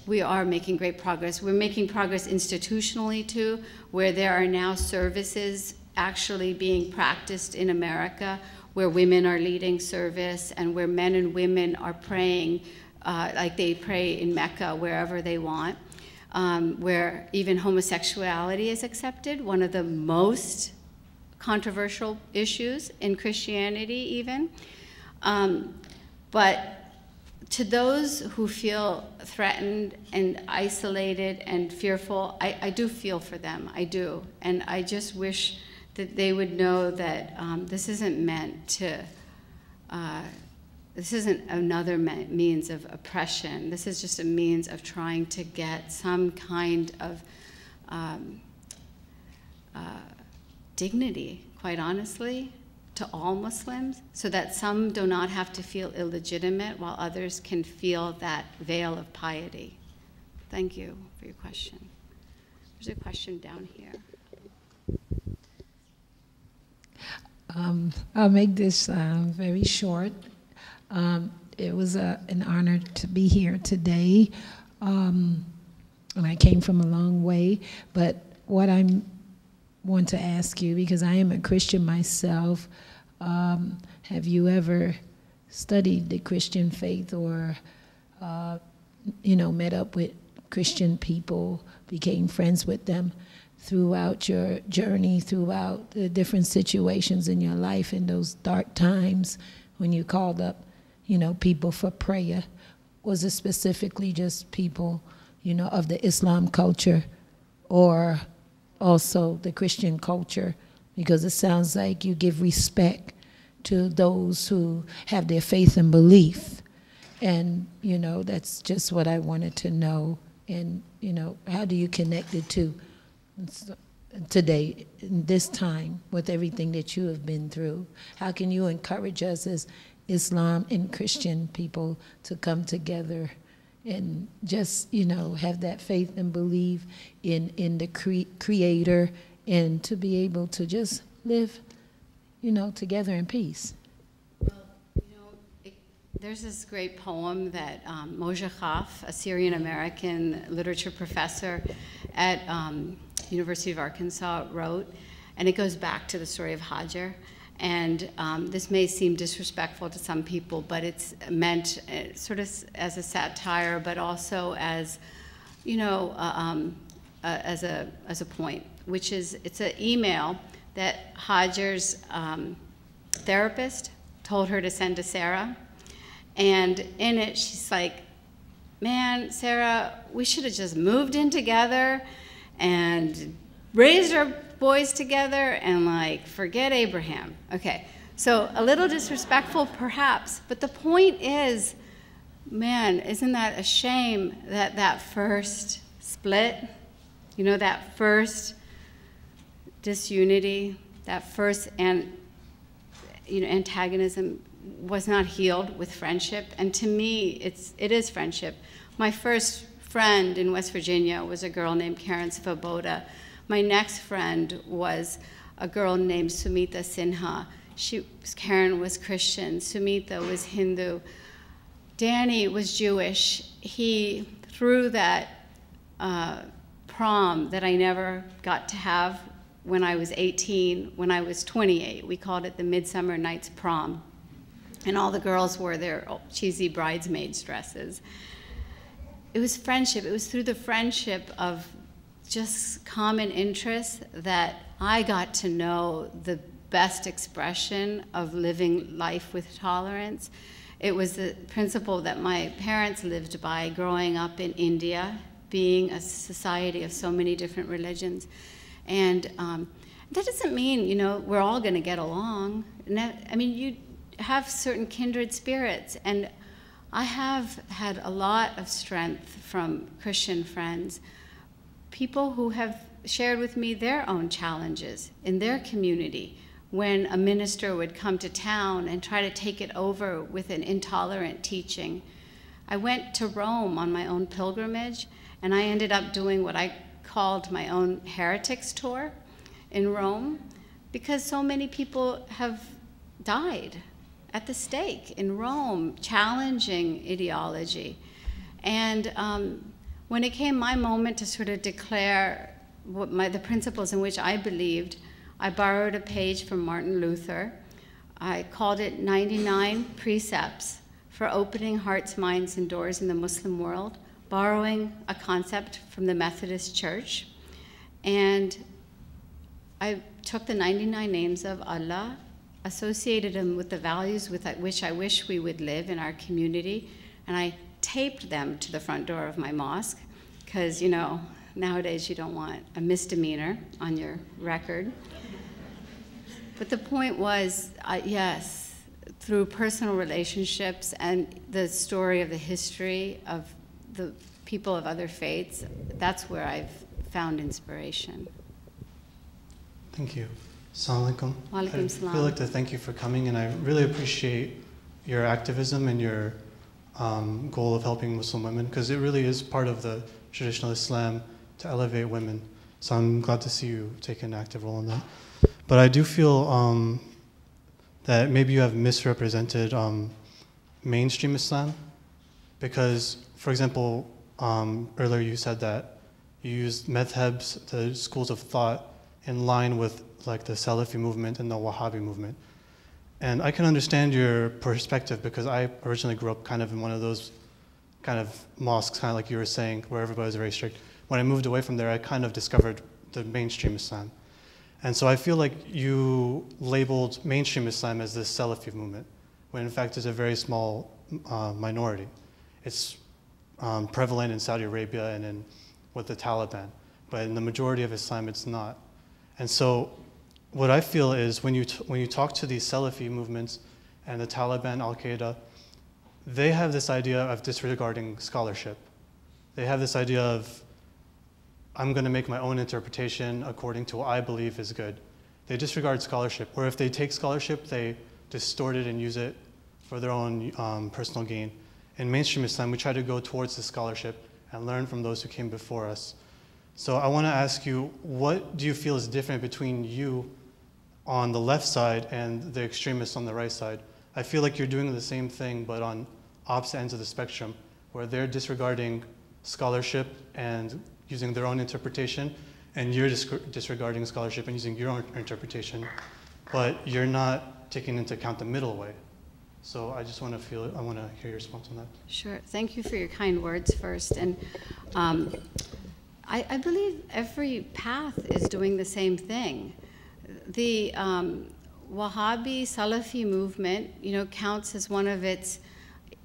we are making great progress. We're making progress institutionally too, where there are now services actually being practiced in America, where women are leading service and where men and women are praying like they pray in Mecca, wherever they want, where even homosexuality is accepted, one of the most controversial issues in Christianity even. But to those who feel threatened and isolated and fearful, I do feel for them, I do. And I just wish that they would know that this isn't meant to, this isn't another means of oppression. This is just a means of trying to get some kind of dignity, quite honestly, to all Muslims, so that some do not have to feel illegitimate while others can feel that veil of piety. Thank you for your question. There's a question down here. I'll make this very short. It was an honor to be here today, and I came from a long way, but what I want to ask you, because I am a Christian myself, have you ever studied the Christian faith or, met up with Christian people, became friends with them throughout your journey, throughout the different situations in your life in those dark times when you called up, people for prayer? Was it specifically just people, of the Islam culture, or also the Christian culture? Because it sounds like you give respect to those who have their faith and belief. And, that's just what I wanted to know. And, how do you connect it to today, in this time, with everything that you have been through? How can you encourage us as Islam and Christian people to come together and just, have that faith and believe in the Creator, and to be able to just live, together in peace? There's this great poem that Moshe Chaf, a Syrian-American literature professor at University of Arkansas, wrote, and it goes back to the story of Hajar. And this may seem disrespectful to some people, but it's meant sort of as a satire, but also as, as a point, which is, it's an email that Hajar's therapist told her to send to Sarah. And in it, she's like, man, Sarah, we should have just moved in together and raised our boys together and forget Abraham. Okay, so a little disrespectful perhaps, but the point is, man, isn't that a shame that that first split, that first disunity, that first antagonism was not healed with friendship. And to me, it is friendship. My first friend in West Virginia was a girl named Karen Svoboda. My next friend was a girl named Sumita Sinha. Karen was Christian, Sumita was Hindu. Danny was Jewish. He threw that prom that I never got to have when I was 18, when I was 28. We called it the Midsummer Night's Prom. And all the girls wore their cheesy bridesmaids dresses. It was friendship. It was through the friendship of just common interests that I got to know the best expression of living life with tolerance. It was the principle that my parents lived by growing up in India, being a society of so many different religions. And that doesn't mean, we're all going to get along. I mean, you have certain kindred spirits. And I have had a lot of strength from Christian friends, people who have shared with me their own challenges in their community when a minister would come to town and try to take it over with an intolerant teaching. I went to Rome on my own pilgrimage, and I ended up doing what I called my own heretics tour in Rome, because so many people have died at the stake in Rome, challenging ideology. And when it came my moment to sort of declare the principles in which I believed, I borrowed a page from Martin Luther. I called it 99 Precepts for Opening Hearts, Minds, and Doors in the Muslim World, borrowing a concept from the Methodist Church. And I took the 99 names of Allah, associated them with the values with which I wish we would live in our community, and I taped them to the front door of my mosque, because, nowadays you don't want a misdemeanor on your record. But the point was, yes, through personal relationships and the story of the history of the people of other faiths, that's where I've found inspiration. Thank you. Assalamu alaikum. Wa alaikum salam. I'd like to thank you for coming, and I really appreciate your activism and your goal of helping Muslim women, because it really is part of the traditional Islam to elevate women. So I'm glad to see you take an active role in that. But I do feel that maybe you have misrepresented mainstream Islam, because, for example, earlier you said that you used madhabs, the schools of thought, in line with the Salafi movement and the Wahhabi movement. And I can understand your perspective, because I originally grew up kind of in one of those kind of mosques, kind of like you were saying, where everybody was very strict. When I moved away from there, I kind of discovered the mainstream Islam. And so I feel like you labeled mainstream Islam as this Salafi movement, when in fact it's a very small minority. It's prevalent in Saudi Arabia and with the Taliban, but in the majority of Islam, it's not. And so what I feel is when you talk to these Salafi movements and the Taliban, Al-Qaeda, they have this idea of disregarding scholarship. They have this idea of, I'm going to make my own interpretation according to what I believe is good. They disregard scholarship, or if they take scholarship, they distort it and use it for their own personal gain. In mainstream Islam, we try to go towards the scholarship and learn from those who came before us. So I want to ask you, what do you feel is different between you on the left side and the extremists on the right side? I feel like you're doing the same thing, but on opposite ends of the spectrum, where they're disregarding scholarship and using their own interpretation, and you're disregarding scholarship and using your own interpretation, but you're not taking into account the middle way. So I just want to I want to hear your response on that. Sure. Thank you for your kind words first. And I believe every path is doing the same thing. The Wahhabi Salafi movement, counts as one of its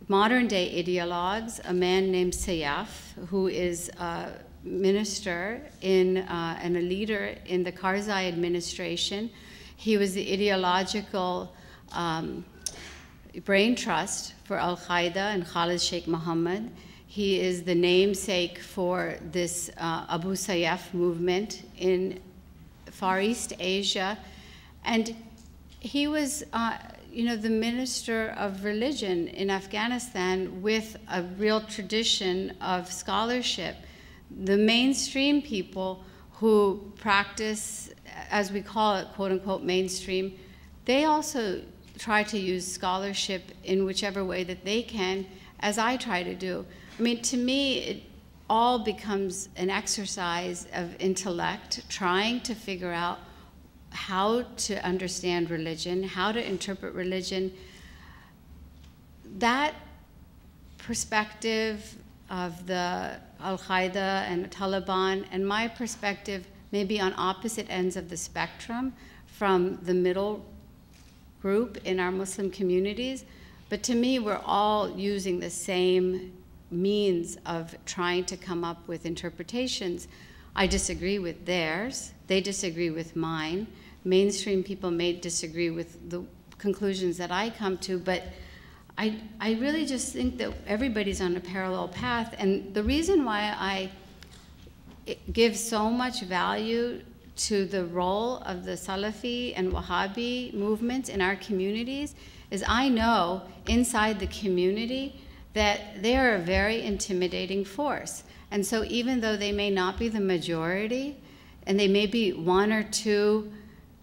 modern-day ideologues a man named Sayyaf, who is a minister and a leader in the Karzai administration. He was the ideological brain trust for Al-Qaeda and Khalid Sheikh Mohammed. He is the namesake for this Abu Sayyaf movement in Far East Asia. And he was the minister of religion in Afghanistan with a real tradition of scholarship. The mainstream people who practice, as we call it, quote unquote, mainstream, they also try to use scholarship in whichever way that they can, as I try to do. I mean, to me, it all becomes an exercise of intellect, trying to figure out how to understand religion, how to interpret religion. That perspective of the Al-Qaeda and the Taliban, and my perspective may be on opposite ends of the spectrum from the middle group in our Muslim communities, but to me, we're all using the same means of trying to come up with interpretations. I disagree with theirs, they disagree with mine. Mainstream people may disagree with the conclusions that I come to, but I really just think that everybody's on a parallel path. And the reason why I give so much value to the role of the Salafi and Wahhabi movements in our communities is I know inside the community that they are a very intimidating force. And so even though they may not be the majority, and they may be one or two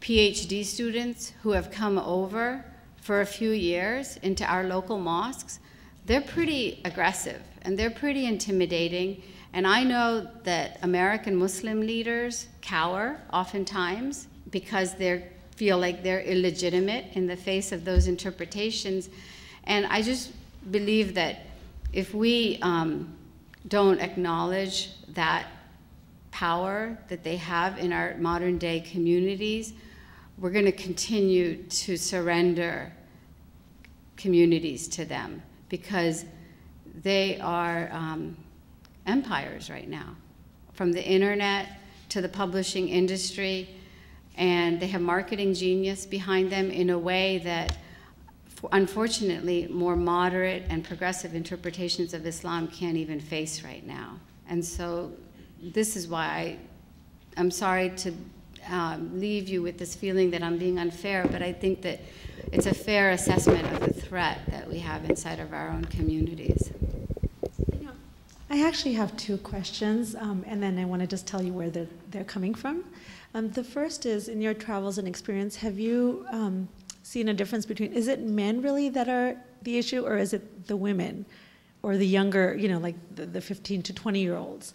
PhD students who have come over for a few years into our local mosques, they're pretty aggressive and they're pretty intimidating. And I know that American Muslim leaders cower oftentimes because they feel like they're illegitimate in the face of those interpretations. And I just believe that if we don't acknowledge that power that they have in our modern day communities, we're going to continue to surrender communities to them because they are empires right now, from the internet to the publishing industry, and they have marketing genius behind them in a way that unfortunately more moderate and progressive interpretations of Islam can't even face right now. And so this is why I'm sorry to leave you with this feeling that I'm being unfair, but I think that it's a fair assessment of the threat that we have inside of our own communities. I actually have two questions, and then I want to just tell you where they're coming from. The first is, in your travels and experience, have you seen a difference between, is it men really that are the issue, or is it the women? Or the younger, like the 15 to 20-year-olds,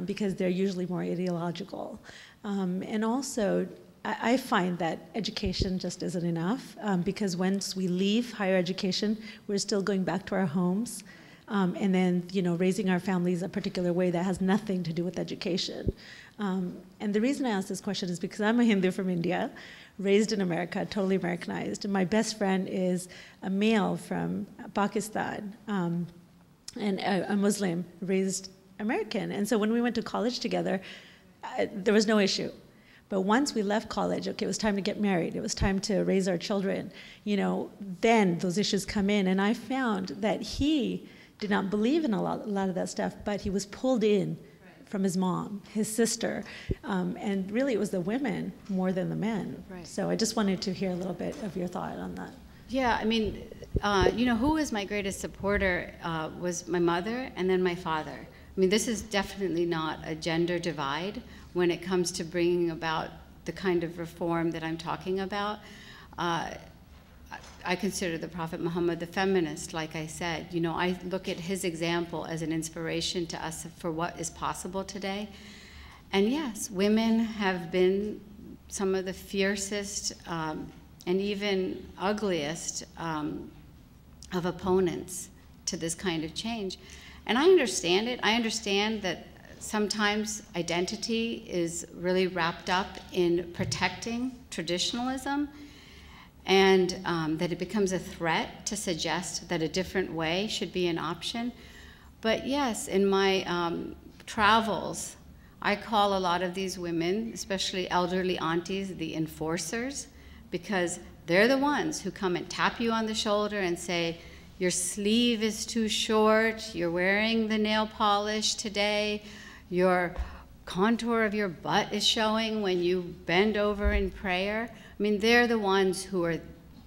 because they're usually more ideological. And also, I find that education just isn't enough, because once we leave higher education, we're still going back to our homes. and then, raising our families a particular way that has nothing to do with education. And the reason I ask this question is because I'm a Hindu from India, raised in America, totally Americanized. And my best friend is a male from Pakistan, and a Muslim, raised American. And so when we went to college together, there was no issue. But once we left college, okay, it was time to get married. It was time to raise our children. Then those issues come in. And I found that he did not believe in a lot of that stuff, but he was pulled in from his mom, his sister, and really it was the women more than the men. Right. So I just wanted to hear a little bit of your thought on that. Yeah, I mean, who was my greatest supporter was my mother and then my father. I mean, this is definitely not a gender divide when it comes to bringing about the kind of reform that I'm talking about. I consider the Prophet Muhammad the feminist, like I said. I look at his example as an inspiration to us for what is possible today. And yes, women have been some of the fiercest and even ugliest of opponents to this kind of change. And I understand it. I understand that sometimes identity is really wrapped up in protecting traditionalism, and that it becomes a threat to suggest that a different way should be an option. But yes, in my travels, I call a lot of these women, especially elderly aunties, the enforcers, because they're the ones who come and tap you on the shoulder and say, your sleeve is too short, you're wearing the nail polish today, your contour of your butt is showing when you bend over in prayer. I mean, they're the ones who are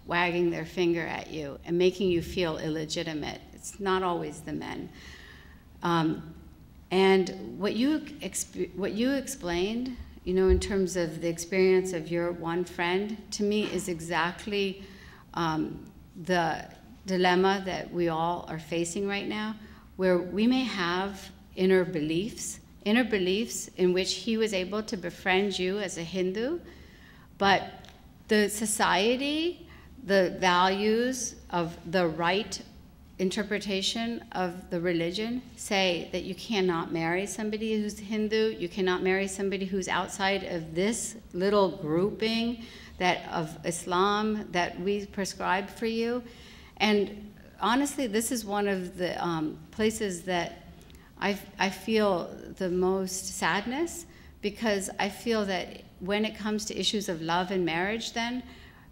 wagging their finger at you and making you feel illegitimate. It's not always the men. And what you explained, in terms of the experience of your one friend, to me is exactly the dilemma that we all are facing right now, where we may have inner beliefs in which he was able to befriend you as a Hindu, but the society, the values of the right interpretation of the religion say that you cannot marry somebody who's Hindu, you cannot marry somebody who's outside of this little grouping of Islam that we prescribe for you. And honestly, this is one of the places that I feel the most sadness, because I feel that when it comes to issues of love and marriage, then,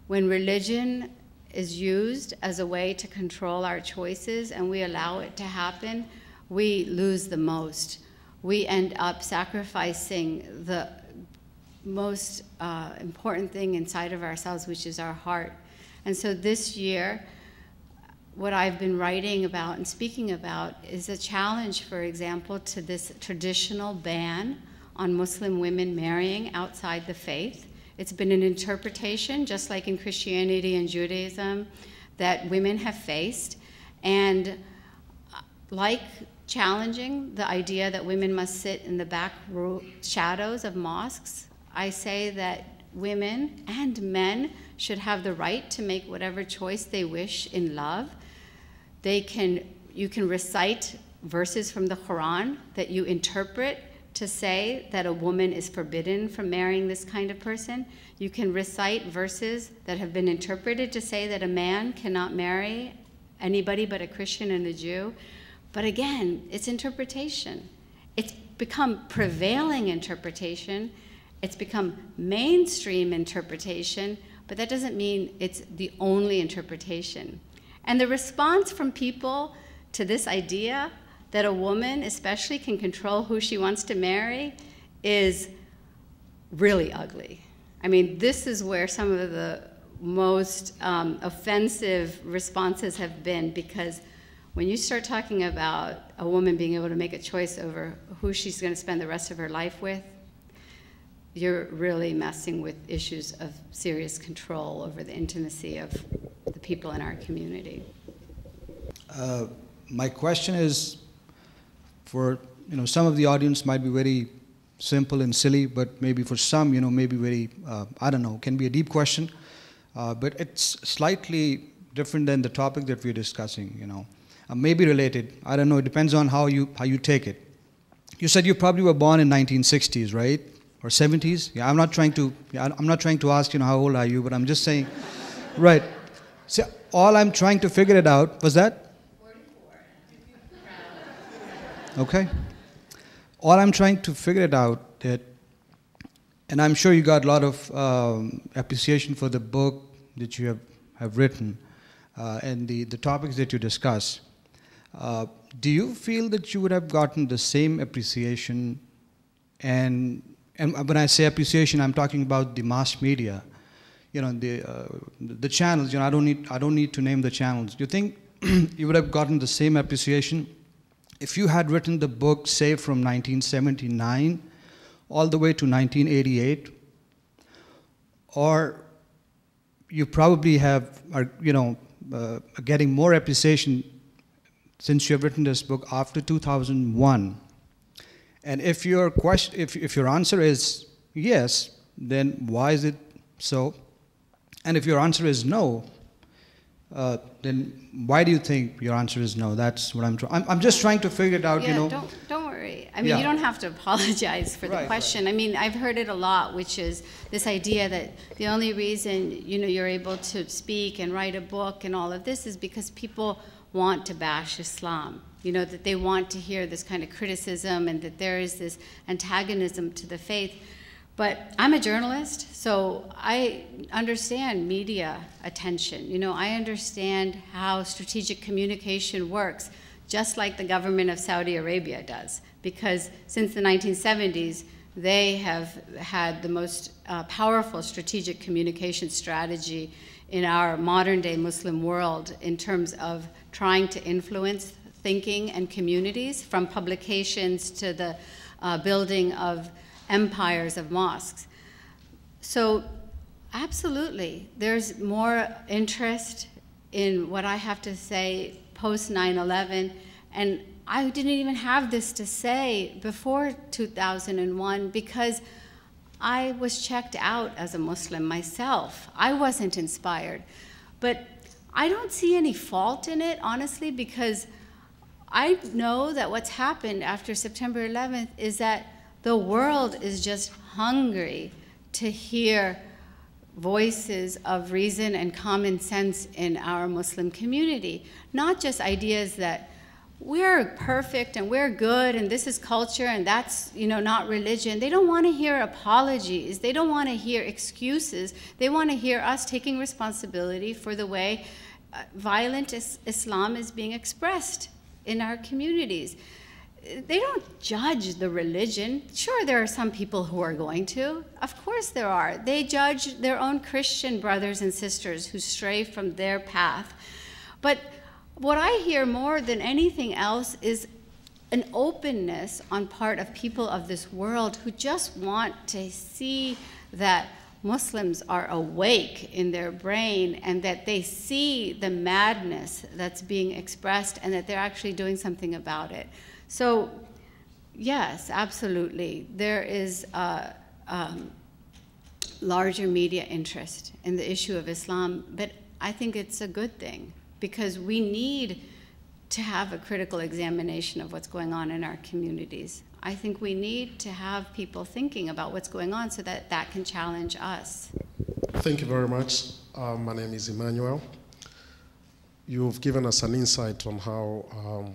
when religion is used as a way to control our choices and we allow it to happen, we lose the most. We end up sacrificing the most important thing inside of ourselves, which is our heart. And so this year, what I've been writing about and speaking about is a challenge, for example, to this traditional ban on Muslim women marrying outside the faith. It's been an interpretation, just like in Christianity and Judaism, that women have faced. And like challenging the idea that women must sit in the back shadows of mosques, I say that women and men should have the right to make whatever choice they wish in love. You can recite verses from the Quran that you interpret to say that a woman is forbidden from marrying this kind of person. You can recite verses that have been interpreted to say that a man cannot marry anybody but a Christian and a Jew. But again, it's interpretation. It's become prevailing interpretation. It's become mainstream interpretation, but that doesn't mean it's the only interpretation. And the response from people to this idea that a woman especially can control who she wants to marry is really ugly. I mean, this is where some of the most offensive responses have been, because when you start talking about a woman being able to make a choice over who she's going to spend the rest of her life with, you're really messing with issues of serious control over the intimacy of the people in our community. My question is, for some of the audience might be very simple and silly, but maybe for some, maybe very, I don't know, can be a deep question, but it's slightly different than the topic that we're discussing, maybe related. I don't know. It depends on how you take it. You said you probably were born in 1960s, right? Or 70s? Yeah, I'm not trying to ask, how old are you, but I'm just saying, right. See, all I'm trying to figure it out, was that? 44. Okay. All I'm trying to figure it out that, and I'm sure you got a lot of appreciation for the book that you have written and the topics that you discuss. Do you feel that you would have gotten the same appreciation? And when I say appreciation, I'm talking about the mass media, the channels. I don't need to name the channels. Do you think you would have gotten the same appreciation if you had written the book, say, from 1979 all the way to 1988? Or you probably are getting more appreciation since you have written this book after 2001. And if your answer is yes, then why is it so? And if your answer is no, then why do you think your answer is no? That's what I'm just trying to figure it out. Yeah, don't worry. I mean, you don't have to apologize for the question. Right. I mean, I've heard it a lot, which is this idea that the only reason you're able to speak and write a book and all of this is because people want to bash Islam. That they want to hear this kind of criticism and that there is this antagonism to the faith. But I'm a journalist, so I understand media attention. I understand how strategic communication works, just like the government of Saudi Arabia does, because since the 1970s, they have had the most powerful strategic communication strategy in our modern-day Muslim world in terms of trying to influence thinking and communities, from publications to the building of empires of mosques. So absolutely, there's more interest in what I have to say post 9/11, and I didn't even have this to say before 2001 because I was checked out as a Muslim myself. I wasn't inspired. But I don't see any fault in it, honestly, because I know that what's happened after September 11th is that the world is just hungry to hear voices of reason and common sense in our Muslim community, not just ideas that we're perfect and we're good and this is culture and that's not religion. They don't want to hear apologies. They don't want to hear excuses. They want to hear us taking responsibility for the way violent Islam is being expressed in our communities. They don't judge the religion. Sure, there are some people who are going to. Of course there are. They judge their own Christian brothers and sisters who stray from their path. But what I hear more than anything else is an openness on part of people of this world who just want to see that Muslims are awake in their brain and that they see the madness that's being expressed and that they're actually doing something about it. So, yes, absolutely. There is larger media interest in the issue of Islam, but I think it's a good thing because we need to have a critical examination of what's going on in our communities. I think we need to have people thinking about what's going on so that that can challenge us. Thank you very much. My name is Emmanuel. You've given us an insight on how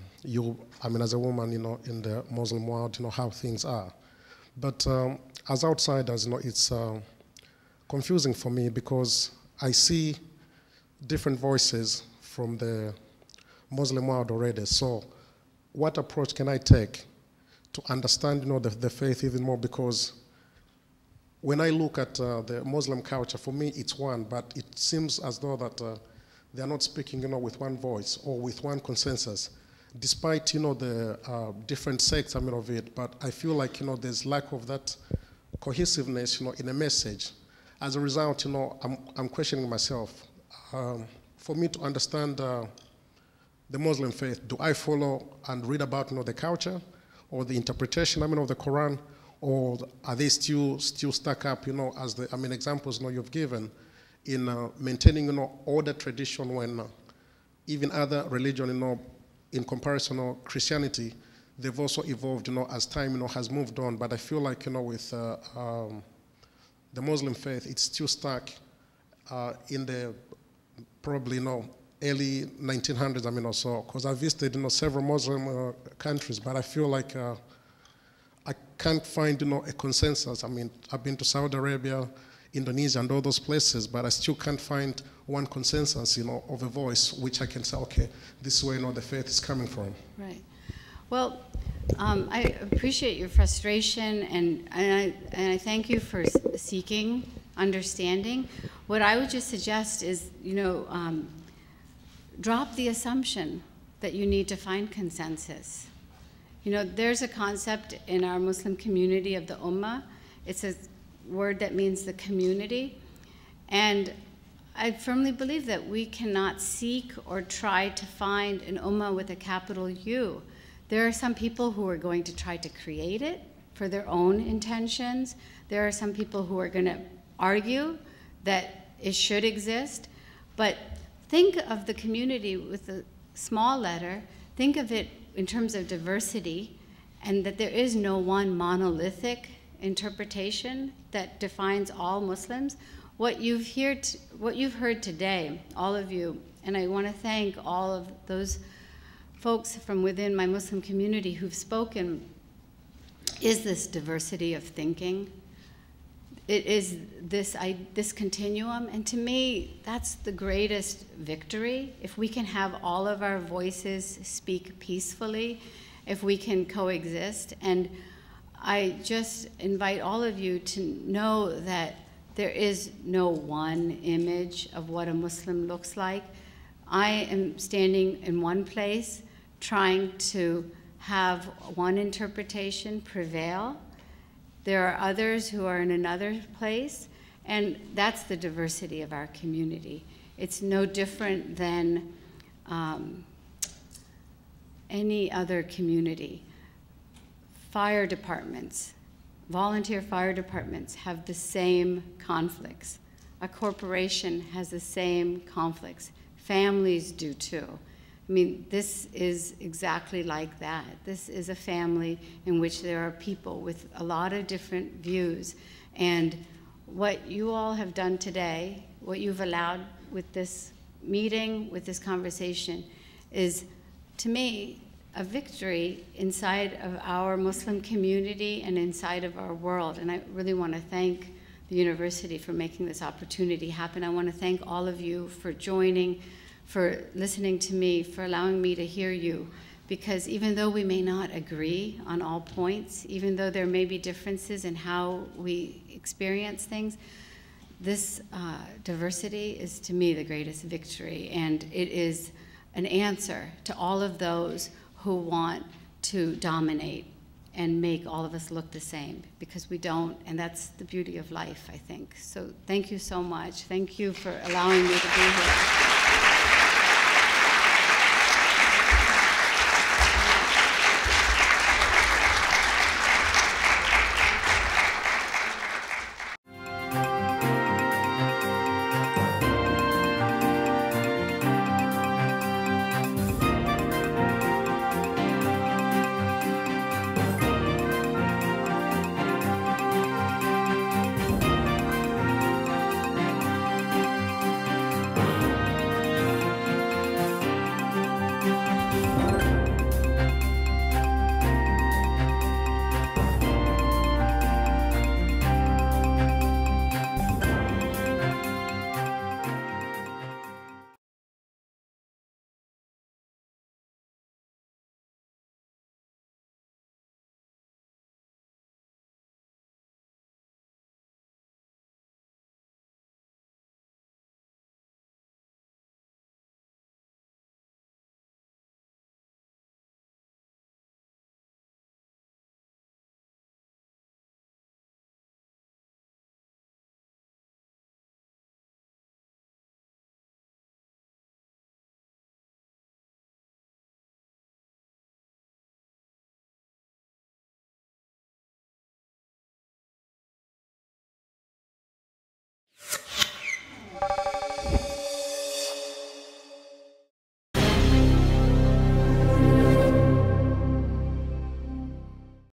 as a woman, in the Muslim world, how things are. But as outsiders, it's confusing for me because I see different voices from the Muslim world already. So what approach can I take to understand, the faith even more? Because when I look at the Muslim culture, for me it's one, but it seems as though that they are not speaking, with one voice or with one consensus, despite, the different sects, of it. But I feel like, there's lack of that cohesiveness, in a message. As a result, I'm questioning myself. For me to understand the Muslim faith, do I follow and read about, the culture or the interpretation, of the Quran, or are they still stuck up, as the, examples, you've given in maintaining, older tradition when even other religion, in comparison to Christianity, they've also evolved, as time, has moved on. But I feel like, with the Muslim faith, it's still stuck in the probably, early 1900s, or so. Because I visited, several Muslim countries, but I feel like I can't find, a consensus. I've been to Saudi Arabia, Indonesia, and all those places, but I still can't find one consensus, of a voice which I can say, okay, this is where, the faith is coming from. Right. Well, I appreciate your frustration, and I thank you for seeking understanding. What I would just suggest is, drop the assumption that you need to find consensus. There's a concept in our Muslim community of the Ummah. It's a word that means the community. And I firmly believe that we cannot seek or try to find an Ummah with a capital U. There are some people who are going to try to create it for their own intentions. There are some people who are going to argue that it should exist. But think of the community with a small letter. Think of it in terms of diversity, and that there is no one monolithic interpretation that defines all Muslims. What you've heard today, all of you, and I want to thank all of those folks from within my Muslim community who've spoken, is this diversity of thinking. It is this continuum, and to me, that's the greatest victory. If we can have all of our voices speak peacefully, if we can coexist. And I just invite all of you to know that there is no one image of what a Muslim looks like. I am standing in one place, trying to have one interpretation prevail. There are others who are in another place, and that's the diversity of our community. It's no different than any other community. Fire departments, volunteer fire departments have the same conflicts. A corporation has the same conflicts. Families do too. This is exactly like that. This is a family in which there are people with a lot of different views. And what you all have done today, what you've allowed with this meeting, with this conversation, is, to me, a victory inside of our Muslim community and inside of our world. And I really want to thank the university for making this opportunity happen. I want to thank all of you for joining, for listening to me, for allowing me to hear you. Because even though we may not agree on all points, even though there may be differences in how we experience things, this diversity is, to me, the greatest victory. And it is an answer to all of those who want to dominate and make all of us look the same, because we don't, and that's the beauty of life, I think. So thank you so much. Thank you for allowing me to be here.